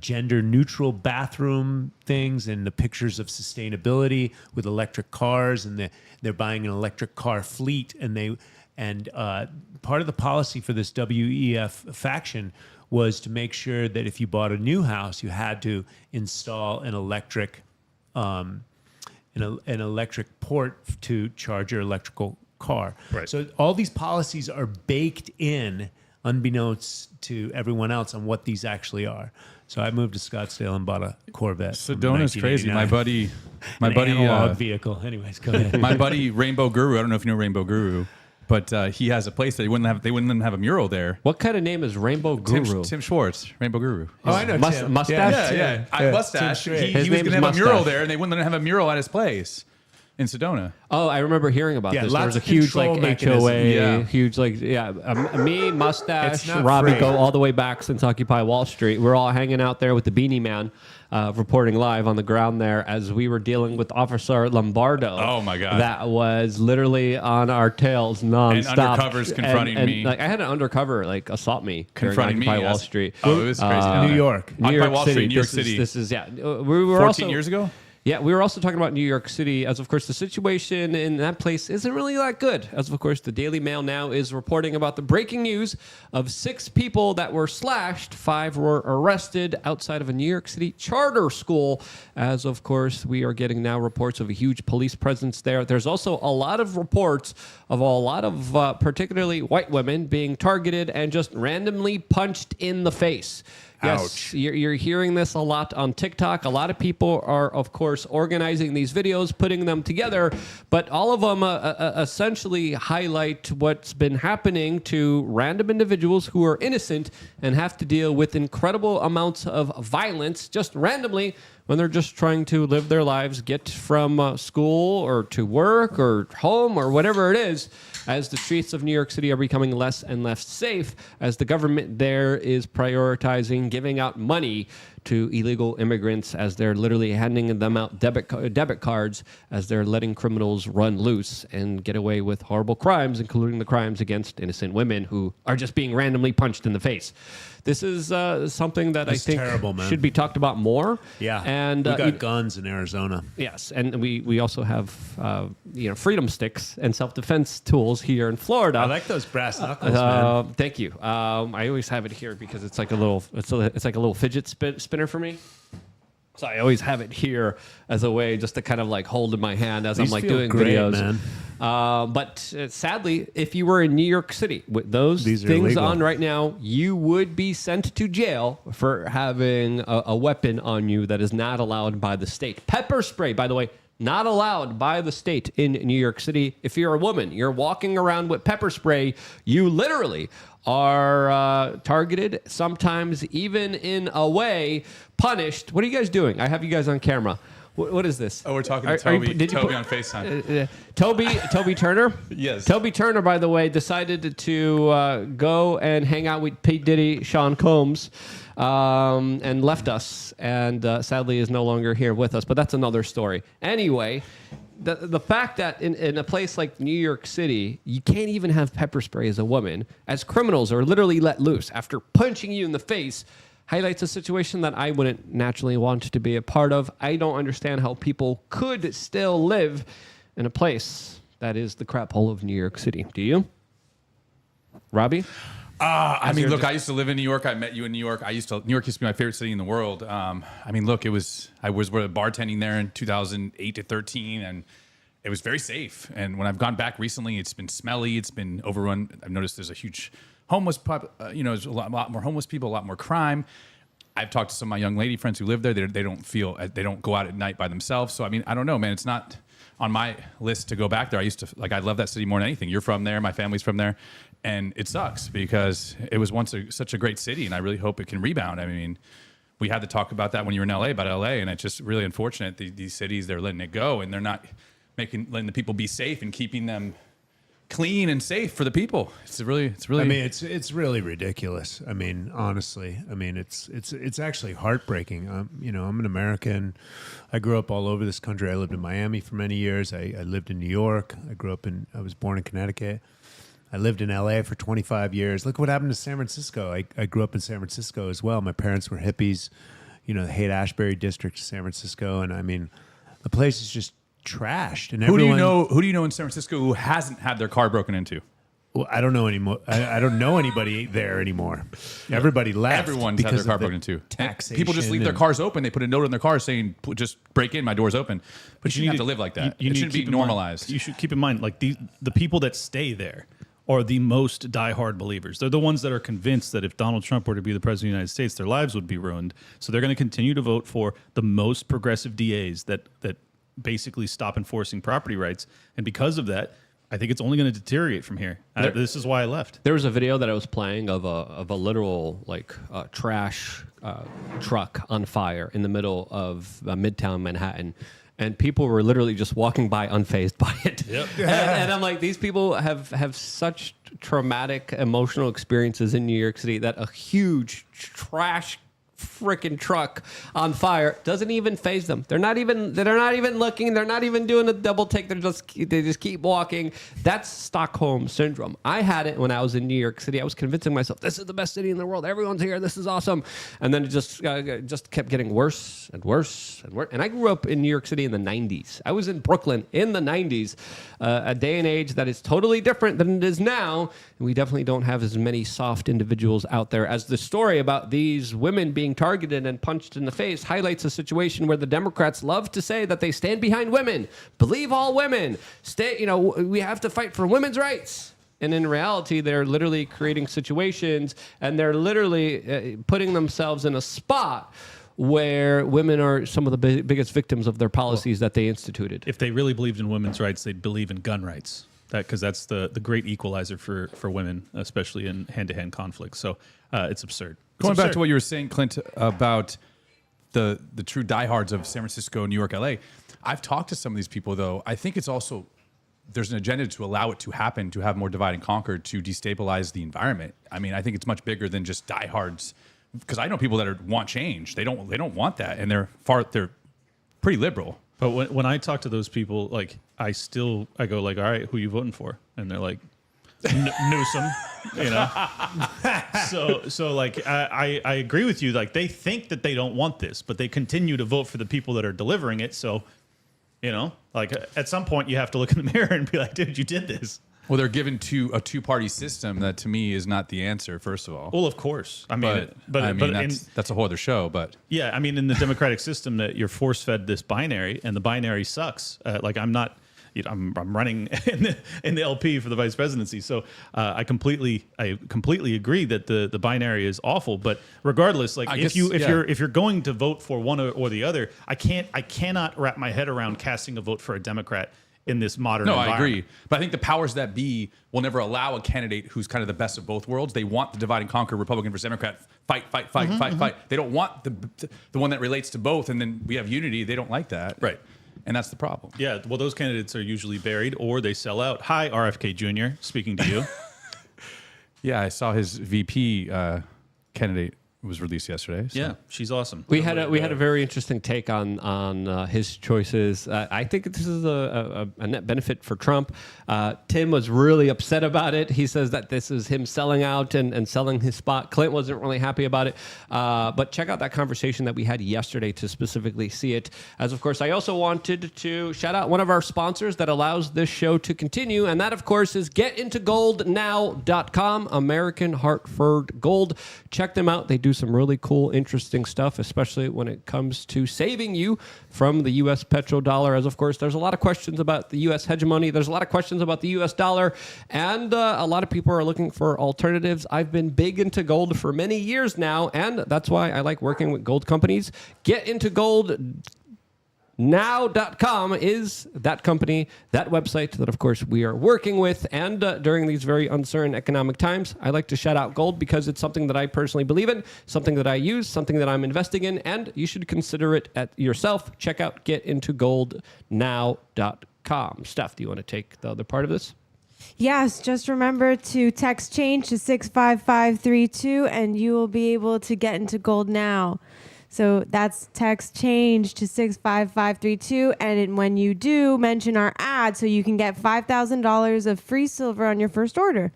gender neutral bathroom things and the pictures of sustainability with electric cars, and they're buying an electric car fleet. And part of the policy for this WEF faction was to make sure that if you bought a new house, you had to install an electric port to charge your electrical car. Right. So all these policies are baked in, unbeknownst to everyone else, on what these actually are. So I moved to Scottsdale and bought a Corvette. Sedona's crazy. My buddy, analog vehicle. Anyways, go ahead. my buddy Rainbow Guru. I don't know if you know Rainbow Guru, but he has a place that they wouldn't even have a mural there. What kind of name is Rainbow Guru? Tim Schwartz, Rainbow Guru. Oh, I know Tim. Mustache? Yeah. Mustache. He was going to have a mural there, and they wouldn't have a mural at his place in Sedona. Oh, I remember hearing about this. There was a of huge control HOA, huge me, Mustache, Robbie free. go all the way back since Occupy Wall Street. We're all hanging out there with the Beanie Man, reporting live on the ground there as we were dealing with Officer Lombardo. Oh my God. That was literally on our tails nonstop. And undercovers confronting me. Like I had an undercover assault me Confronting during Occupy me, Wall yes. Street. Oh, it was crazy. down New there. York. Occupy Wall Street, New York This City. is we were 14 years ago? Yeah, we were also talking about New York City, as of course the situation in that place isn't really that good. As of course the Daily Mail now is reporting about the breaking news of 6 people that were slashed, 5 were arrested outside of a New York City charter school. As of course we are getting now reports of a huge police presence there. There's also a lot of reports of a lot of particularly white women being targeted and just randomly punched in the face. Yes, you're hearing this a lot on TikTok. A lot of people are, of course, organizing these videos, putting them together, but all of them essentially highlight what's been happening to random individuals who are innocent and have to deal with incredible amounts of violence just randomly when they're just trying to live their lives, get from school or to work or home or whatever it is, as the streets of New York City are becoming less and less safe, as the government there is prioritizing giving out money to illegal immigrants as they're literally handing them out debit cards as they're letting criminals run loose and get away with horrible crimes, including the crimes against innocent women who are just being randomly punched in the face. This is something that That's I think terrible, man. should be talked about more. Yeah, and we got guns in Arizona. Yes, and we also have freedom sticks and self-defense tools here in Florida. I like those brass knuckles, man. Thank you. I always have it here because it's like a little fidget spinner for me. So I always have it here as a way just to kind of like hold in my hand as These I'm like feel doing great, videos. man. But sadly, if you were in New York City with those These are things illegal. on right now, you would be sent to jail for having a weapon on you that is not allowed by the state. Pepper spray, by the way, not allowed by the state in New York City. If you're a woman, you're walking around with pepper spray, you literally are targeted, sometimes even in a way punished. What are you guys doing? I have you guys on camera. What is this? Oh, we're talking to Toby. Toby on FaceTime. Toby Turner? Yes. Toby Turner, by the way, decided to go and hang out with P. Diddy, Sean Combs, and left us, and sadly is no longer here with us. But that's another story. Anyway, the fact that in a place like New York City, you can't even have pepper spray as a woman, as criminals are literally let loose after punching you in the face, highlights a situation that I wouldn't naturally want to be a part of. I don't understand how people could still live in a place that is the crap hole of New York City. Do you? Robbie? I mean, look, I used to live in New York. I met you in New York. New York used to be my favorite city in the world. I mean, look, I was bartending there in 2008 to 13, and it was very safe. And when I've gone back recently, it's been smelly. It's been overrun. I've noticed there's a huge homeless there's a lot more homeless people, a lot more crime. I've talked to some of my young lady friends who live there. They don't go out at night by themselves. So I mean, I don't know, man. It's not on my list to go back there. I love that city more than anything. You're from there. My family's from there, and it sucks because it was once such a great city, and I really hope it can rebound. I mean, we had to talk about that when you were in LA about LA, and it's just really unfortunate. These cities, they're letting it go, and they're not letting the people be safe and keeping them clean and safe for the people. It's really. I mean, it's really ridiculous. I mean, honestly, I mean, it's actually heartbreaking. I'm an American. I grew up all over this country. I lived in Miami for many years. I lived in New York. I was born in Connecticut. I lived in LA for 25 years. Look what happened to San Francisco. I grew up in San Francisco as well. My parents were hippies. The Haight-Ashbury district of San Francisco, and I mean, the place is just trashed. And who do you know in San Francisco who hasn't had their car broken into? Well, I don't know anymore. I don't know anybody there anymore. Everybody left. Everyone's had their car broken into. People just leave their cars open. They put a note on their car saying, "Just break in. My door's open." But you shouldn't have to live like that. It shouldn't be normalized. You should keep in mind, like the people that stay there are the most diehard believers. They're the ones that are convinced that if Donald Trump were to be the president of the United States, their lives would be ruined. So they're going to continue to vote for the most progressive DAs that basically stop enforcing property rights. And because of that, I think it's only going to deteriorate from here. This is why I left. There was a video that I was playing of a literal trash truck on fire in the middle of Midtown Manhattan. And people were literally just walking by unfazed by it. Yep. And I'm like, these people have such traumatic emotional experiences in New York City that a huge trash freaking truck on fire doesn't even faze them. They're not even looking. They're not even doing a double take. They just keep walking. That's Stockholm syndrome. I had it when I was in New York City. I was convincing myself this is the best city in the world. Everyone's here. This is awesome. And then it just kept getting worse and worse and worse. And I grew up in New York City in the 90s. I was in Brooklyn in the 90s, a day and age that is totally different than it is now. And we definitely don't have as many soft individuals out there as the story about these women being targeted and punched in the face highlights a situation where the Democrats love to say that they stand behind women, believe all women, we have to fight for women's rights. And in reality, they're literally creating situations and they're literally putting themselves in a spot where women are some of the biggest victims of their policies that they instituted. If they really believed in women's rights, they'd believe in gun rights. Because that's the great equalizer for women, especially in hand-to-hand conflicts. So it's absurd. Going back to what you were saying, Clint, about the true diehards of San Francisco, New York, LA, I've talked to some of these people, though. I think it's also, there's an agenda to allow it to happen, to have more divide and conquer, to destabilize the environment. I mean, I think it's much bigger than just diehards because I know people that want change. They don't want that, and they're pretty liberal. But when I talk to those people, like I go like, all right, who you voting for? And they're like, Newsom, you know. so like I agree with you. Like they think that they don't want this, but they continue to vote for the people that are delivering it. So, you know, like at some point you have to look in the mirror and be like, dude, you did this. Well, they're given a two-party system that, to me, is not the answer. First of all, Well, of course. I mean, that's a whole other show. But yeah, I mean, in the democratic system, that you're force-fed this binary, and the binary sucks. Like I'm not, I'm running in the LP for the vice presidency, so I completely agree that the binary is awful. But regardless, like if you're going to vote for one or the other, I cannot wrap my head around casting a vote for a Democrat in this modern environment. I agree. But I think the powers that be will never allow a candidate who's kind of the best of both worlds. They want the divide and conquer Republican versus Democrat fight. They don't want the one that relates to both, and then we have unity. They don't like that. Right. And that's the problem. Yeah, well, those candidates are usually buried or they sell out. Hi, RFK Jr., speaking to you. Yeah, I saw his VP candidate was released yesterday. So. Yeah, she's awesome. We had a very interesting take on his choices. I think this is a net benefit for Trump. Tim was really upset about it. He says that this is him selling out and selling his spot. Clint wasn't really happy about it. But check out that conversation that we had yesterday to specifically see it. As of course, I also wanted to shout out one of our sponsors that allows this show to continue, and that of course is getintogoldnow.com, American Hartford Gold. Check them out. They do some really cool, interesting stuff, especially when it comes to saving you from the U.S. petrodollar. As of course, there's a lot of questions about the U.S. hegemony. There's a lot of questions about the U.S. dollar, and a lot of people are looking for alternatives. I've been big into gold for many years now, and that's why I like working with gold companies. Getintogoldnow.com is that company, that website that, of course, we are working with. And during these very uncertain economic times, I like to shout out gold because it's something that I personally believe in, something that I use, something that I'm investing in, and you should consider it at yourself. Check out getintogoldnow.com. Steph, do you want to take the other part of this? Yes, just remember to text change to 65532 and you will be able to get into gold now. So that's text change to 65532. And when you do, mention our ad so you can get $5,000 of free silver on your first order.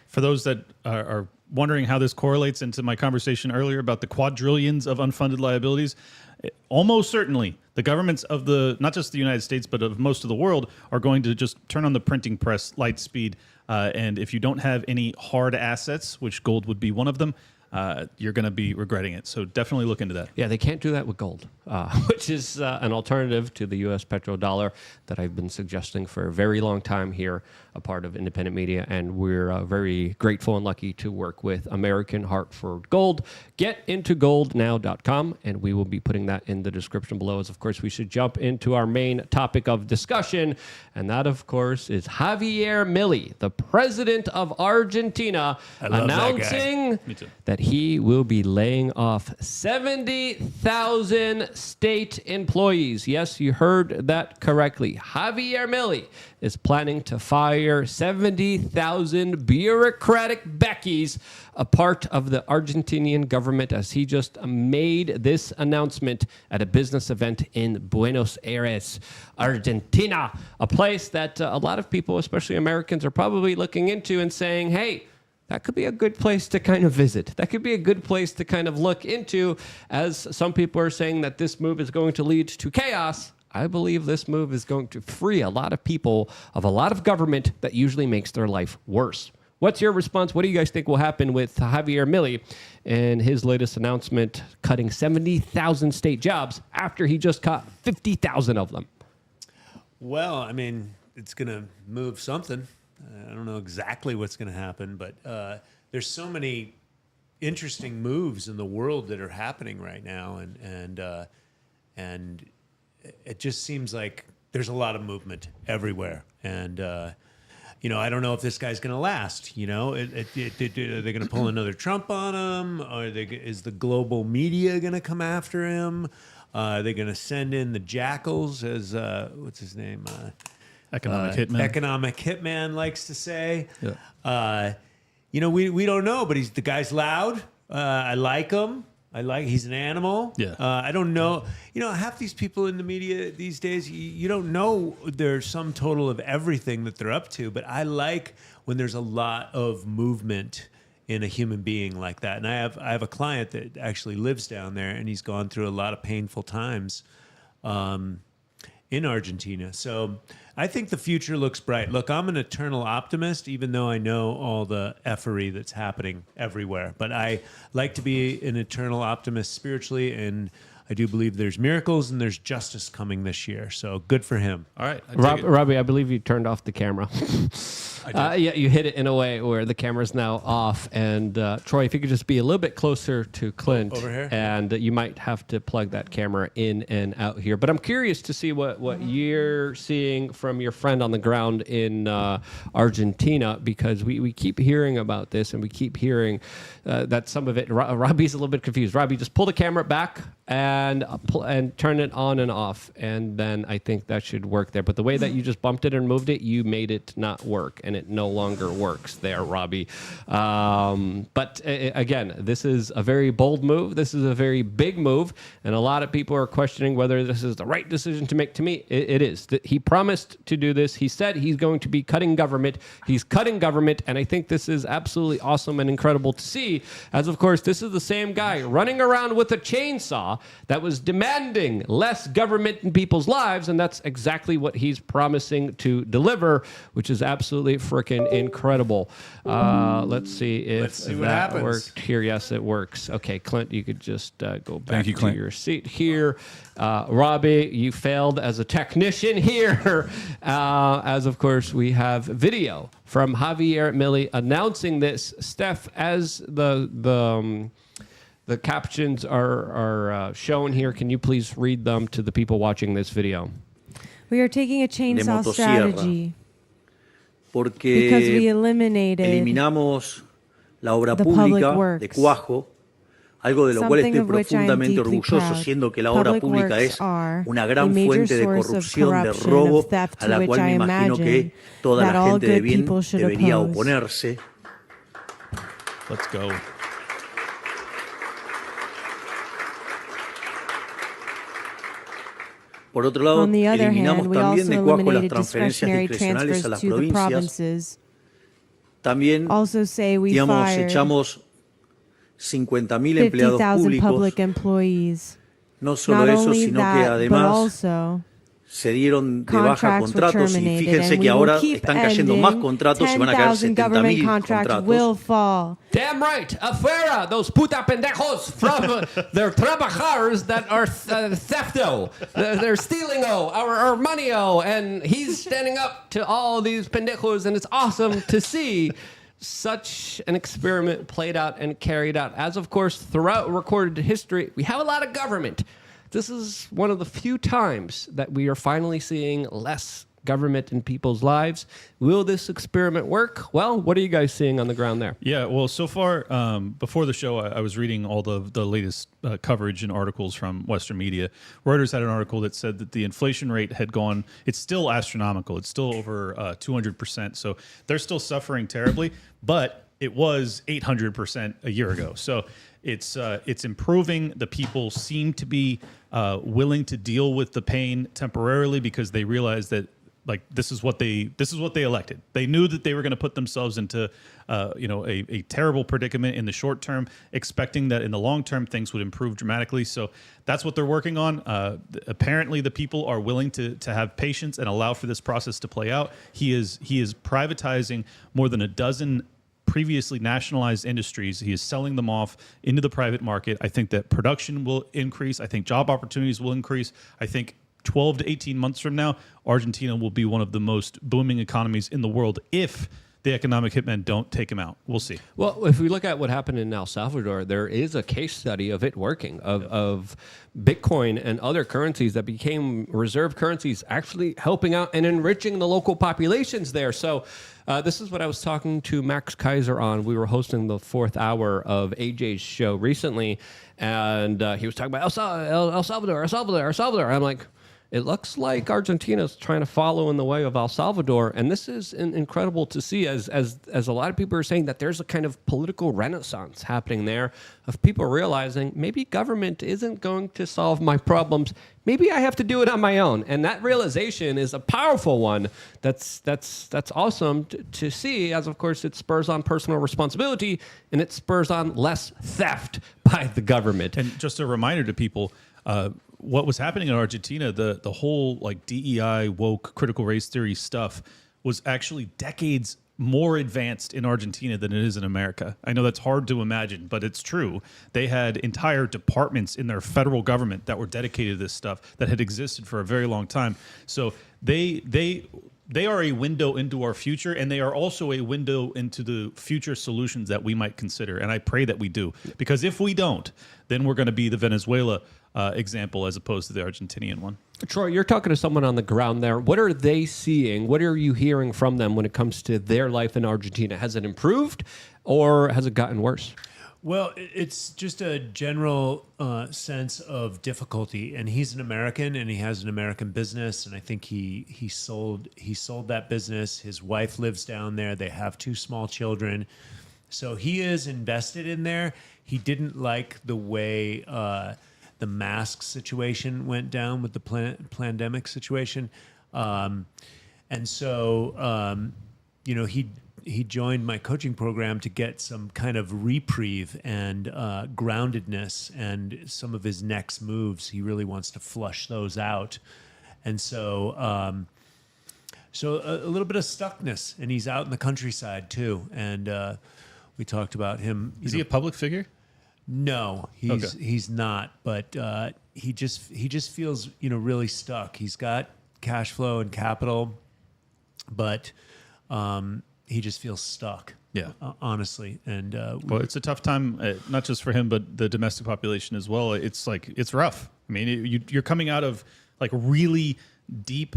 For those that are wondering how this correlates into my conversation earlier about the quadrillions of unfunded liabilities, almost certainly the governments of not just the United States, but of most of the world are going to just turn on the printing press light speed. And if you don't have any hard assets, which gold would be one of them, you're going to be regretting it. So definitely look into that. Yeah, they can't do that with gold, which is an alternative to the U.S. petrodollar that I've been suggesting for a very long time here, a part of independent media. And we're very grateful and lucky to work with American Hartford Gold. Getintogoldnow.com, and we will be putting that in the description below. As of course, we should jump into our main topic of discussion. And that, of course, is Javier Milei, the president of Argentina, announcing that he will be laying off 70,000 state employees. Yes, you heard that correctly. Javier Milei is planning to fire 70,000 bureaucratic Beckies, a part of the Argentinian government, as he just made this announcement at a business event in Buenos Aires, Argentina, a place that a lot of people, especially Americans, are probably looking into and saying, hey, that could be a good place to kind of visit. That could be a good place to kind of look into, as some people are saying that this move is going to lead to chaos. I believe this move is going to free a lot of people of a lot of government that usually makes their life worse. What's your response? What do you guys think will happen with Javier Milei and his latest announcement cutting 70,000 state jobs after he just cut 50,000 of them? Well, I mean, it's going to move something. I don't know exactly what's going to happen, but there's so many interesting moves in the world that are happening right now, and it just seems like there's a lot of movement everywhere. And you know, I don't know if this guy's going to last. You know, are they going to pull another Trump on him? Is the global media going to come after him? Are they going to send in the jackals, as what's his name? Economic hitman. Economic hitman likes to say. Yeah. You know, we don't know, but the guy's loud. I like him. He's an animal. Yeah. I don't know. Half these people in the media these days, you don't know their sum total of everything that they're up to. But I like when there's a lot of movement in a human being like that. And I have a client that actually lives down there, and he's gone through a lot of painful times in Argentina. So I think the future looks bright. Look, I'm an eternal optimist, even though I know all the effery that's happening everywhere. But I like to be an eternal optimist spiritually, and I do believe there's miracles and there's justice coming this year. So good for him. All right. Robbie, I believe you turned off the camera. Yeah, you hit it in a way where the camera's now off. And Troy, if you could just be a little bit closer to Clint. Over here? And you might have to plug that camera in and out here. But I'm curious to see what you're seeing from your friend on the ground in Argentina, because we keep hearing about this, and we keep hearing that some of it, Robbie's a little bit confused. Robbie, just pull the camera back and turn it on and off, and then I think that should work there. But the way that you just bumped it and moved it, you made it not work, and it no longer works there, Robbie. But again, this is a very bold move. This is a very big move, and a lot of people are questioning whether this is the right decision to make. To me, it is. He promised to do this. He said he's going to be cutting government. He's cutting government, and I think this is absolutely awesome and incredible to see, as of course, this is the same guy running around with a chainsaw that was demanding less government in people's lives, and that's exactly what he's promising to deliver, which is absolutely freaking incredible. Let's see if what that happens. worked here. Yes, it works. Okay, Clint, you could just go back you, to Clint. your seat here. Robbie, you failed as a technician here, as of course we have video from Javier Milei announcing this. Steph, as the captions are shown here, can you please read them to the people watching this video? We are taking a chainsaw motosierra. strategy Porque because we eliminated eliminamos la obra the public pública works. de Cuajo, algo de lo cual Something estoy of which I am profundamente deeply orgulloso, proud. siendo que la obra Public pública works es are una a gran major fuente de source of corrupción, de corruption, robo, of theft, a la to cual which me I imagino que imagine toda that la all gente de good bien people should debería oppose. oponerse. Let's go. Por otro lado, On the other eliminamos hand, we también also de Cuajo las eliminated transferencias discretionary discrecionales a transfers las to the provincias. provinces. También, Also say we digamos, fired echamos 50.000 empleados 50,000 public públicos. employees. No solo Not eso, only sino que that, but además also se dieron de baja contracts were contratos y terminated, fíjense and que we will ahora keep están cayendo más ending. contratos y van a caer 10,000 government 70.000 contracts will contratos. fall. Damn right, afuera, those puta pendejos from their trabajadores that are thefto. They're stealing our money and he's standing up to all these pendejos, and it's awesome to see such an experiment played out and carried out. As of course, throughout recorded history, we have a lot of government. This is one of the few times that we are finally seeing less government in people's lives. Will this experiment work? Well, what are you guys seeing on the ground there? Yeah, well, so far, before the show, I was reading all the latest coverage and articles from Western media. Reuters had an article that said that the inflation rate had gone, it's still astronomical. It's still over 200%. So they're still suffering terribly, but it was 800% a year ago. So it's improving. The people seem to be willing to deal with the pain temporarily because they realize that like this is what they elected. They knew that they were going to put themselves into a terrible predicament in the short term, expecting that in the long term things would improve dramatically. So that's what they're working on. Apparently, the people are willing to have patience and allow for this process to play out. He is privatizing more than a dozen previously nationalized industries. He is selling them off into the private market. I think that production will increase. I think job opportunities will increase. I think 12 to 18 months from now, Argentina will be one of the most booming economies in the world if the economic hitmen don't take him out. We'll see. Well, if we look at what happened in El Salvador, there is a case study of it working, of Bitcoin and other currencies that became reserve currencies actually helping out and enriching the local populations there. So this is what I was talking to Max Kaiser on. We were hosting the 4th hour of AJ's show recently, and he was talking about El Salvador. I'm like, it looks like Argentina is trying to follow in the way of El Salvador. And this is incredible to see as a lot of people are saying that there's a kind of political renaissance happening there of people realizing maybe government isn't going to solve my problems. Maybe I have to do it on my own. And that realization is a powerful one. That's awesome to see, as of course it spurs on personal responsibility and it spurs on less theft by the government. And just a reminder to people, what was happening in Argentina, the whole like DEI, woke, critical race theory stuff was actually decades more advanced in Argentina than it is in America. I know that's hard to imagine, but it's true. They had entire departments in their federal government that were dedicated to this stuff that had existed for a very long time. So they are a window into our future, and they are also a window into the future solutions that we might consider. And I pray that we do, because if we don't, then we're going to be the Venezuela example as opposed to the Argentinian one. Troy, you're talking to someone on the ground there. What are they seeing? What are you hearing from them when it comes to their life in Argentina? Has it improved or has it gotten worse? Well, it's just a general sense of difficulty, and he's an American, and he has an American business, and I think he sold that business. His wife lives down there. They have 2 small children, so he is invested in there. He didn't like the way the mask situation went down with the pandemic situation, and so he joined my coaching program to get some kind of reprieve and groundedness, and some of his next moves, he really wants to flush those out. And so a little bit of stuckness, and he's out in the countryside too. And we talked about him. Is he a public figure? No, he's not, but he just feels, really stuck. He's got cash flow and capital, but he just feels stuck. Yeah, honestly. And well, it's a tough time, not just for him, but the domestic population as well. It's rough. I mean, you're coming out of like really deep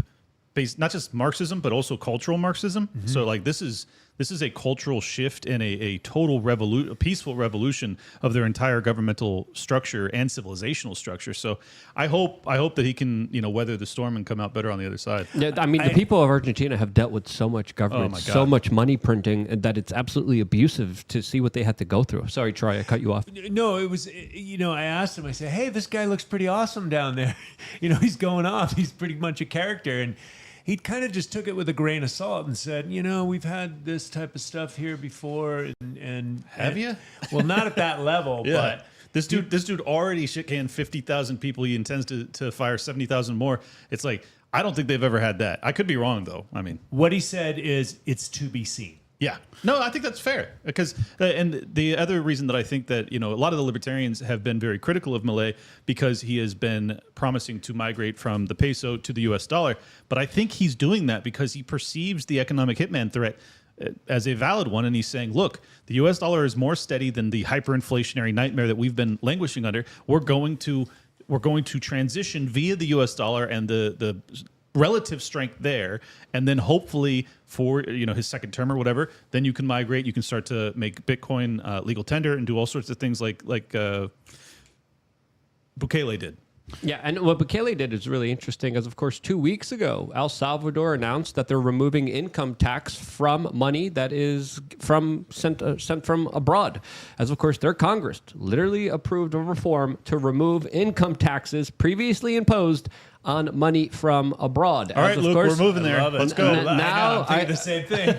based, not just Marxism, but also cultural Marxism. Mm-hmm. So like this is a cultural shift and a total a peaceful revolution of their entire governmental structure and civilizational structure. So I hope that he can, weather the storm and come out better on the other side. Yeah, I mean, the people of Argentina have dealt with so much government, so much money printing, and that it's absolutely abusive to see what they had to go through. Sorry, Troy, I cut you off. No, it was, I asked him, I said, hey, this guy looks pretty awesome down there. He's going off. He's pretty much a character. And he kind of just took it with a grain of salt and said, we've had this type of stuff here before. And have you? Well, not at that level, yeah. but this dude already shit-canned 50,000 people. He intends to fire 70,000 more. It's like, I don't think they've ever had that. I could be wrong, though. I mean, what he said is it's to be seen. Yeah. No, I think that's fair, because and the other reason that I think that, a lot of the libertarians have been very critical of Milei because he has been promising to migrate from the peso to the US dollar. But I think he's doing that because he perceives the economic hitman threat as a valid one. And he's saying, look, the US dollar is more steady than the hyperinflationary nightmare that we've been languishing under. We're going to transition via the US dollar and the relative strength there, and then hopefully for his second term or whatever, then you can migrate. You can start to make Bitcoin legal tender and do all sorts of things like Bukele did. Yeah, and what Bukele did is really interesting, as of course 2 weeks ago, El Salvador announced that they're removing income tax from money that is sent from abroad. As of course their Congress literally approved a reform to remove income taxes previously imposed on money from abroad. All right, Luke, we're moving there. Let's go. Now I do the same thing.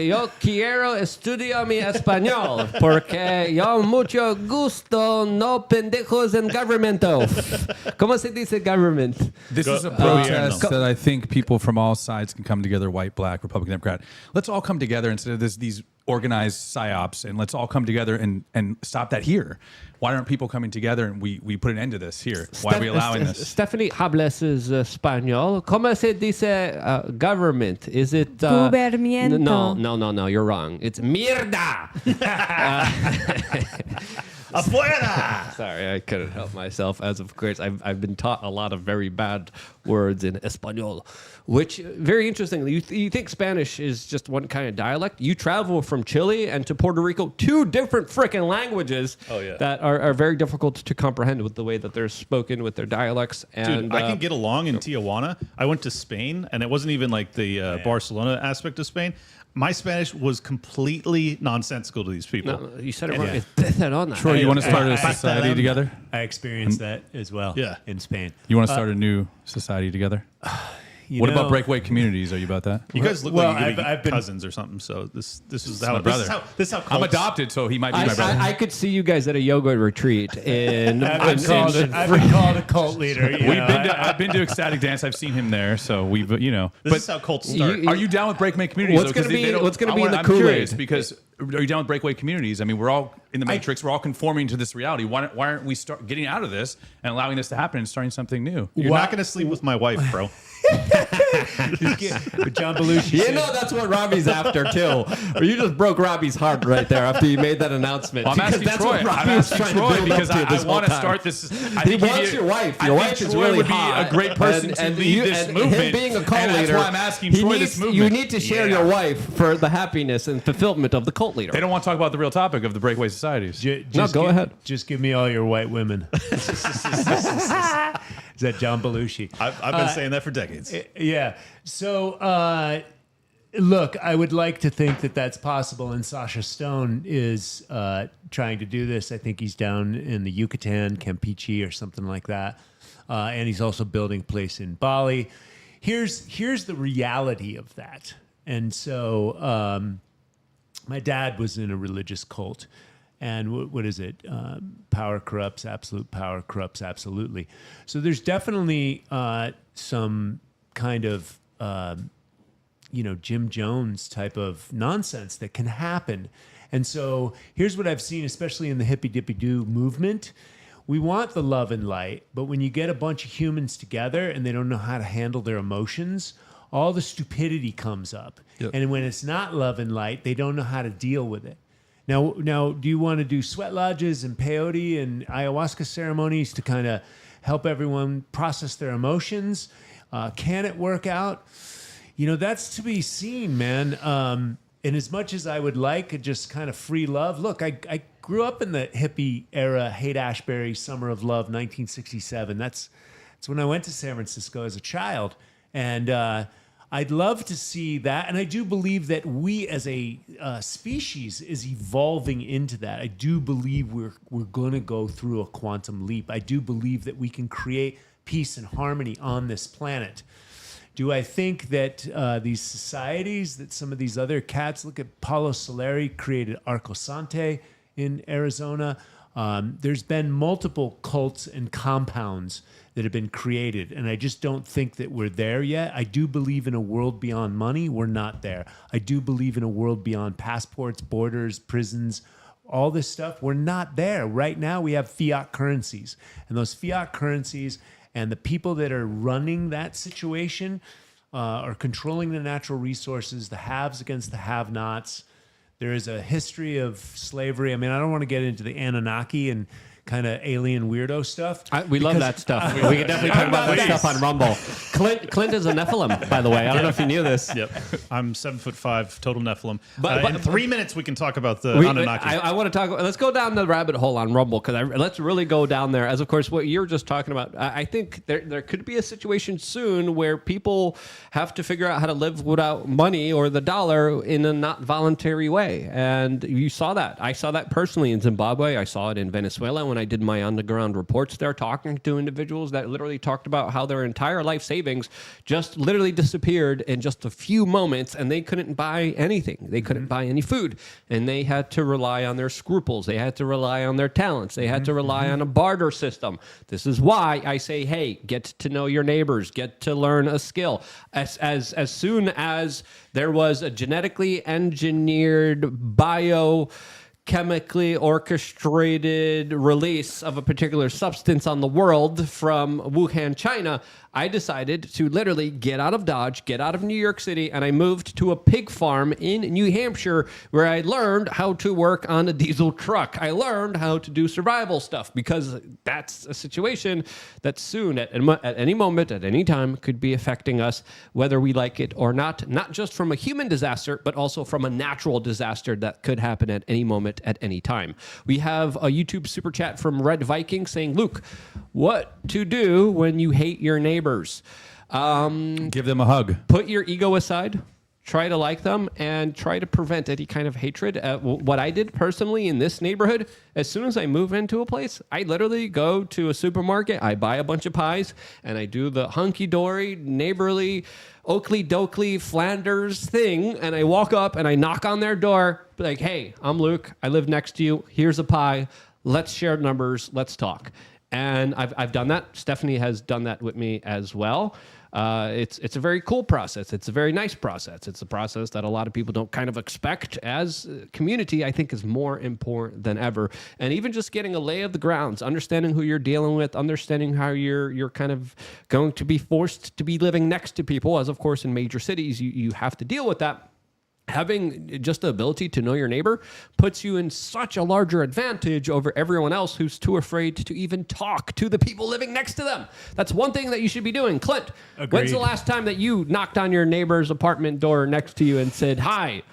Yo quiero estudiar mi español porque yo mucho gusto no pendejos en governmento. ¿Cómo se dice government? This is a protest that I think people from all sides can come together, white, black, Republican, Democrat. Let's all come together instead of these organized psyops, and let's all come together and stop that here. Why aren't people coming together and we put an end to this here? Why are we allowing this? Stephanie hables español. ¿Cómo se dice government? Is it... Gubernamiento. No, you're wrong. It's mierda. Afuera! Sorry, I couldn't help myself. As of course, I've been taught a lot of very bad words in Espanol, which very interestingly, you think Spanish is just one kind of dialect. You travel from Chile and to Puerto Rico, 2 different freaking languages that are very difficult to comprehend with the way that they're spoken with their dialects. And Dude, I can get along in Tijuana. I went to Spain, and it wasn't even like the Barcelona aspect of Spain. My Spanish was completely nonsensical to these people. No, you said it wrong. Yeah. Troy, you want to start a society together? I experienced that as well. Yeah. In Spain. You want to start a new society together? What about breakaway communities? Are you about that? You guys look Well, like you I've could be been- cousins or something. So this is my how brother. this is how I'm cults- adopted, so he might be my brother. I could see you guys at a yoga retreat in. I've been called a cult leader. I've been to ecstatic dance. I've seen him there, so we've This is how cults start. Are you down with breakaway communities? What's though? 'Cause gonna be- they don't- what's gonna be in the I'm Kool-Aid? curious because are you down with breakaway communities? I mean, we're all in the Matrix. We're all conforming to this reality. Why aren't we start getting out of this and allowing this to happen and starting something new? You're not going to sleep with my wife, bro. John Belushi. You know that's what Robbie's after too. Or you just broke Robbie's heart right there after you made that announcement. Well, I'm Because asking that's Troy. what Robbie I'm was asking trying to Troy build up because to this I whole want to time. start this. He wants your wife. Your wife is Troy really would be hot. a great person to lead this movement. Him being a cult and leader, that's why I'm asking he Troy needs- this movement. You need to share your wife for the happiness and fulfillment of the cult leader. They don't want to talk about the real topic of the breakaway societies. Go ahead. Just give me all your white women. Is that John Belushi? I've been saying that for decades. Yeah. So, look, I would like to think that that's possible, and Sasha Stone is trying to do this. I think he's down in the Yucatan, Campeche, or something like that, and he's also building a place in Bali. Here's the reality of that, and so my dad was in a religious cult. And what is it? Power corrupts, absolute power corrupts absolutely. So there's definitely some kind of, Jim Jones type of nonsense that can happen. And so here's what I've seen, especially in the hippy dippy doo movement. We want the love and light, but when you get a bunch of humans together and they don't know how to handle their emotions, all the stupidity comes up. Yep. And when it's not love and light, they don't know how to deal with it. Now, do you want to do sweat lodges and peyote and ayahuasca ceremonies to kind of help everyone process their emotions? Can it work out? That's to be seen, man. And as much as I would like just kind of free love, look, I grew up in the hippie era, Haight-Ashbury, Summer of Love, 1967. That's when I went to San Francisco as a child. And I'd love to see that. And I do believe that we as a species is evolving into that. I do believe we're going to go through a quantum leap. I do believe that we can create peace and harmony on this planet. Do I think that these societies, that some of these other cats, look at Paulo Soleri, created Arcosante in Arizona. There's been multiple cults and compounds that have been created, and I just don't think that we're there yet. I do believe in a world beyond money. We're not there. I do believe in a world beyond passports, borders, prisons, all this stuff. We're not there. Right now, we have fiat currencies, and those fiat currencies and the people that are running that situation are controlling the natural resources, the haves against the have-nots. There is a history of slavery. I mean, I don't want to get into the Anunnaki and kind of alien weirdo stuff. We love that stuff. We can definitely talk about that stuff on Rumble. Clint is a Nephilim, by the way. I don't know if you knew this. Yep. I'm 7'5", total Nephilim. But in 3 minutes, we can talk about the Anunnaki. I want to talk. Let's go down the rabbit hole on Rumble because let's really go down there. As of course, what you're just talking about. I think there could be a situation soon where people have to figure out how to live without money or the dollar in a not voluntary way. And you saw that. I saw that personally in Zimbabwe. I saw it in Venezuela when I did my underground reports there, talking to individuals that literally talked about how their entire life savings just literally disappeared in just a few moments, and they couldn't buy anything. They couldn't buy any food, and they had to rely on their scruples. They had to rely on their talents. They had to rely on a barter system. This is why I say, hey, get to know your neighbors, get to learn a skill. As soon as there was a genetically engineered chemically orchestrated release of a particular substance on the world from Wuhan, China, I decided to literally get out of Dodge, get out of New York City, and I moved to a pig farm in New Hampshire where I learned how to work on a diesel truck. I learned how to do survival stuff because that's a situation that soon, at any moment, at any time, could be affecting us, whether we like it or not just from a human disaster, but also from a natural disaster that could happen at any moment, at any time. We have a YouTube super chat from Red Viking saying, Luke, what to do when you hate your neighbors? Give them a hug. Put your ego aside. Try to like them and try to prevent any kind of hatred. What I did personally in this neighborhood, as soon as I move into a place, I literally go to a supermarket, I buy a bunch of pies, and I do the hunky-dory, neighborly, Oakley Dokley Flanders thing, and I walk up and I knock on their door, like, hey, I'm Luke, I live next to you, here's a pie, let's share numbers, let's talk. And I've done that. Stephanie has done that with me as well. It's a very cool process. It's a very nice process. It's a process that a lot of people don't kind of expect. As community, I think is more important than ever. And even just getting a lay of the grounds, understanding who you're dealing with, understanding how you're kind of going to be forced to be living next to people, as of course in major cities you have to deal with that. Having just the ability to know your neighbor puts you in such a larger advantage over everyone else who's too afraid to even talk to the people living next to them. That's one thing that you should be doing. Clint, when's the last time that you knocked on your neighbor's apartment door next to you and said, hi,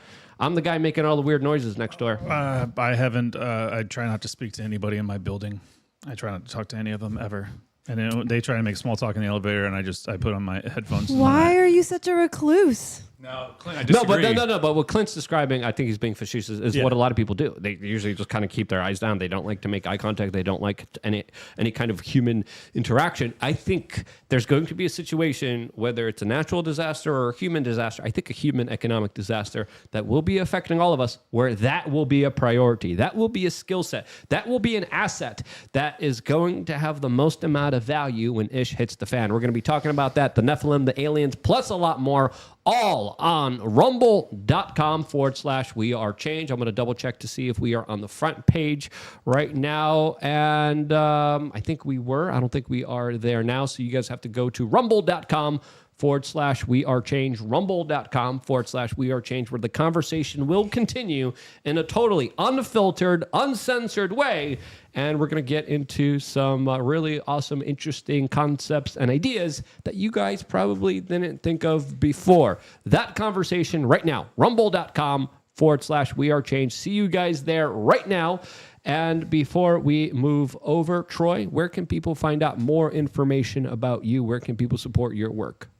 I'm the guy making all the weird noises next door? I haven't. I try not to speak to anybody in my building. I try not to talk to any of them ever. And they try to make small talk in the elevator, and I put on my headphones. Why are you such a recluse? No, Clint, I disagree. No, but what Clint's describing, I think he's being facetious, is what a lot of people do. They usually just kind of keep their eyes down. They don't like to make eye contact. They don't like any kind of human interaction. I think there's going to be a situation, whether it's a natural disaster or a human disaster, I think a human economic disaster that will be affecting all of us, where that will be a priority. That will be a skill set. That will be an asset that is going to have the most amount of value when ish hits the fan. We're going to be talking about that, the Nephilim, the aliens, plus a lot more, all on rumble.com/wearechange. I'm going to double check to see if we are on the front page right now. And I think we were. I don't think we are there now. So you guys have to go to rumble.com/wearechange, rumble.com/wearechange, where the conversation will continue in a totally unfiltered, uncensored way. And we're going to get into some really awesome, interesting concepts and ideas that you guys probably didn't think of before. That conversation right now, rumble.com/wearechange. See you guys there right now. And before we move over, Troy, where can people find out more information about you? Where can people support your work?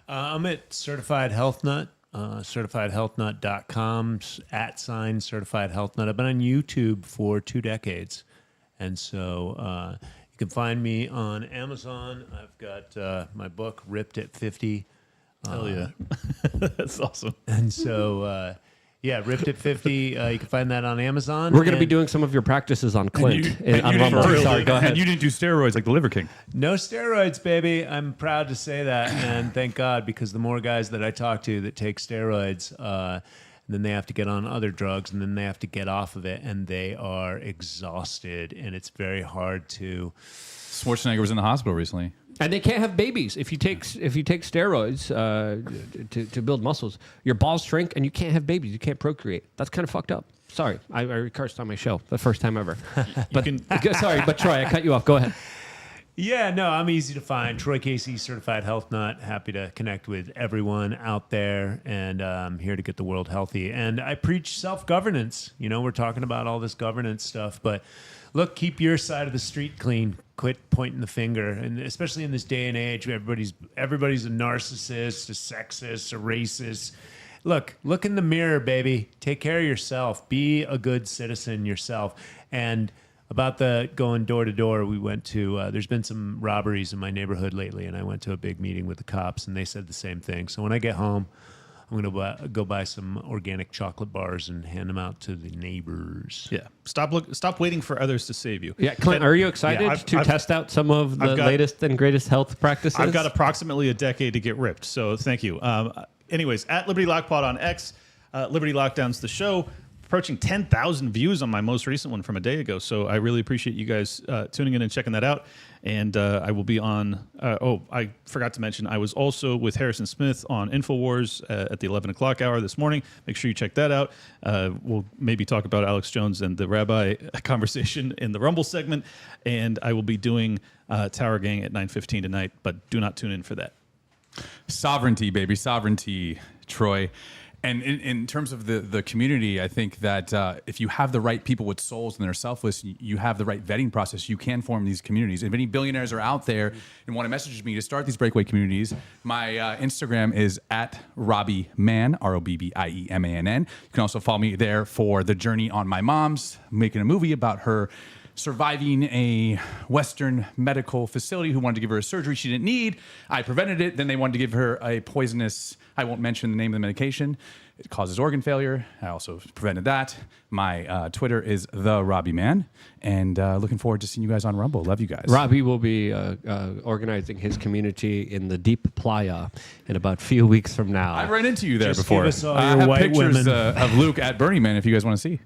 I'm at Certified Health Nut, certifiedhealthnut.com, @Certified Health Nut. I've been on YouTube for 2 decades. And so you can find me on Amazon. I've got my book, Ripped at 50. Hell yeah. That's awesome. And so, Ripped at 50. You can find that on Amazon. We're going to be doing some of your practices on Clint. On Rumble. Sorry, go ahead. And you didn't do steroids like the Liver King. No steroids, baby. I'm proud to say that. And thank God, because the more guys that I talk to that take steroids, then they have to get on other drugs, and then they have to get off of it, and they are exhausted, and it's very hard to. Schwarzenegger was in the hospital recently. And they can't have babies if you take steroids to build muscles. Your balls shrink, and you can't have babies. You can't procreate. That's kind of fucked up. Sorry, I cursed on my show the first time ever. But sorry, but Troy, I cut you off. Go ahead. Yeah, no, I'm easy to find. Troy Casey, Certified Health Nut. Happy to connect with everyone out there, and I'm here to get the world healthy. And I preach self-governance. You know, we're talking about all this governance stuff, but look, keep your side of the street clean. Quit pointing the finger, and especially in this day and age, where everybody's a narcissist, a sexist, a racist. Look in the mirror, baby. Take care of yourself. Be a good citizen yourself. And about the going door to door, we went to, there's been some robberies in my neighborhood lately, and I went to a big meeting with the cops, and they said the same thing. So when I get home, I'm going to go buy some organic chocolate bars and hand them out to the neighbors. Yeah. Stop waiting for others to save you. Yeah, Clint, are you excited to test out some of the latest and greatest health practices? I've got approximately a decade to get ripped, so thank you. Anyways, at Liberty Lock Pod on X, Liberty Lockdown's the show. approaching 10,000 views on my most recent one from a day ago. So I really appreciate you guys tuning in and checking that out. And I will be on. I forgot to mention, I was also with Harrison Smith on InfoWars at the 11 o'clock hour this morning. Make sure you check that out. We'll maybe talk about Alex Jones and the rabbi conversation in the Rumble segment. And I will be doing Tower Gang at 9:15 tonight, but do not tune in for that. Sovereignty, baby, sovereignty, Troy. And in terms of the community, I think that if you have the right people with souls and they're selfless, you have the right vetting process, you can form these communities. If any billionaires are out there and want to message me to start these breakaway communities, my Instagram is at RobbieMann, RobbieMann. You can also follow me there for the journey on my mom's, making a movie about her surviving a Western medical facility who wanted to give her a surgery she didn't need. I prevented it. Then they wanted to give her a poisonous, I won't mention the name of the medication. It causes organ failure. I also prevented that. My Twitter is the Robbie Man. And looking forward to seeing you guys on Rumble. Love you guys. Robbie will be organizing his community in the Deep Playa in about a few weeks from now. I've run into you there Just before. give us all I your have white pictures women. of Luke at Burning Man if you guys want to see.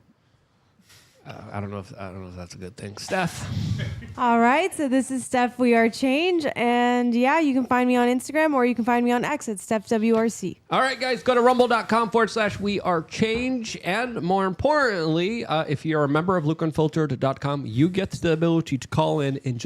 I don't know if that's a good thing. Steph. All right, so this is Steph We Are Change, and yeah, you can find me on Instagram or you can find me on X at StephWRC. All right, guys, go to rumble.com/wearechange. And more importantly, if you're a member of LukeUnfiltered.com, you get the ability to call in just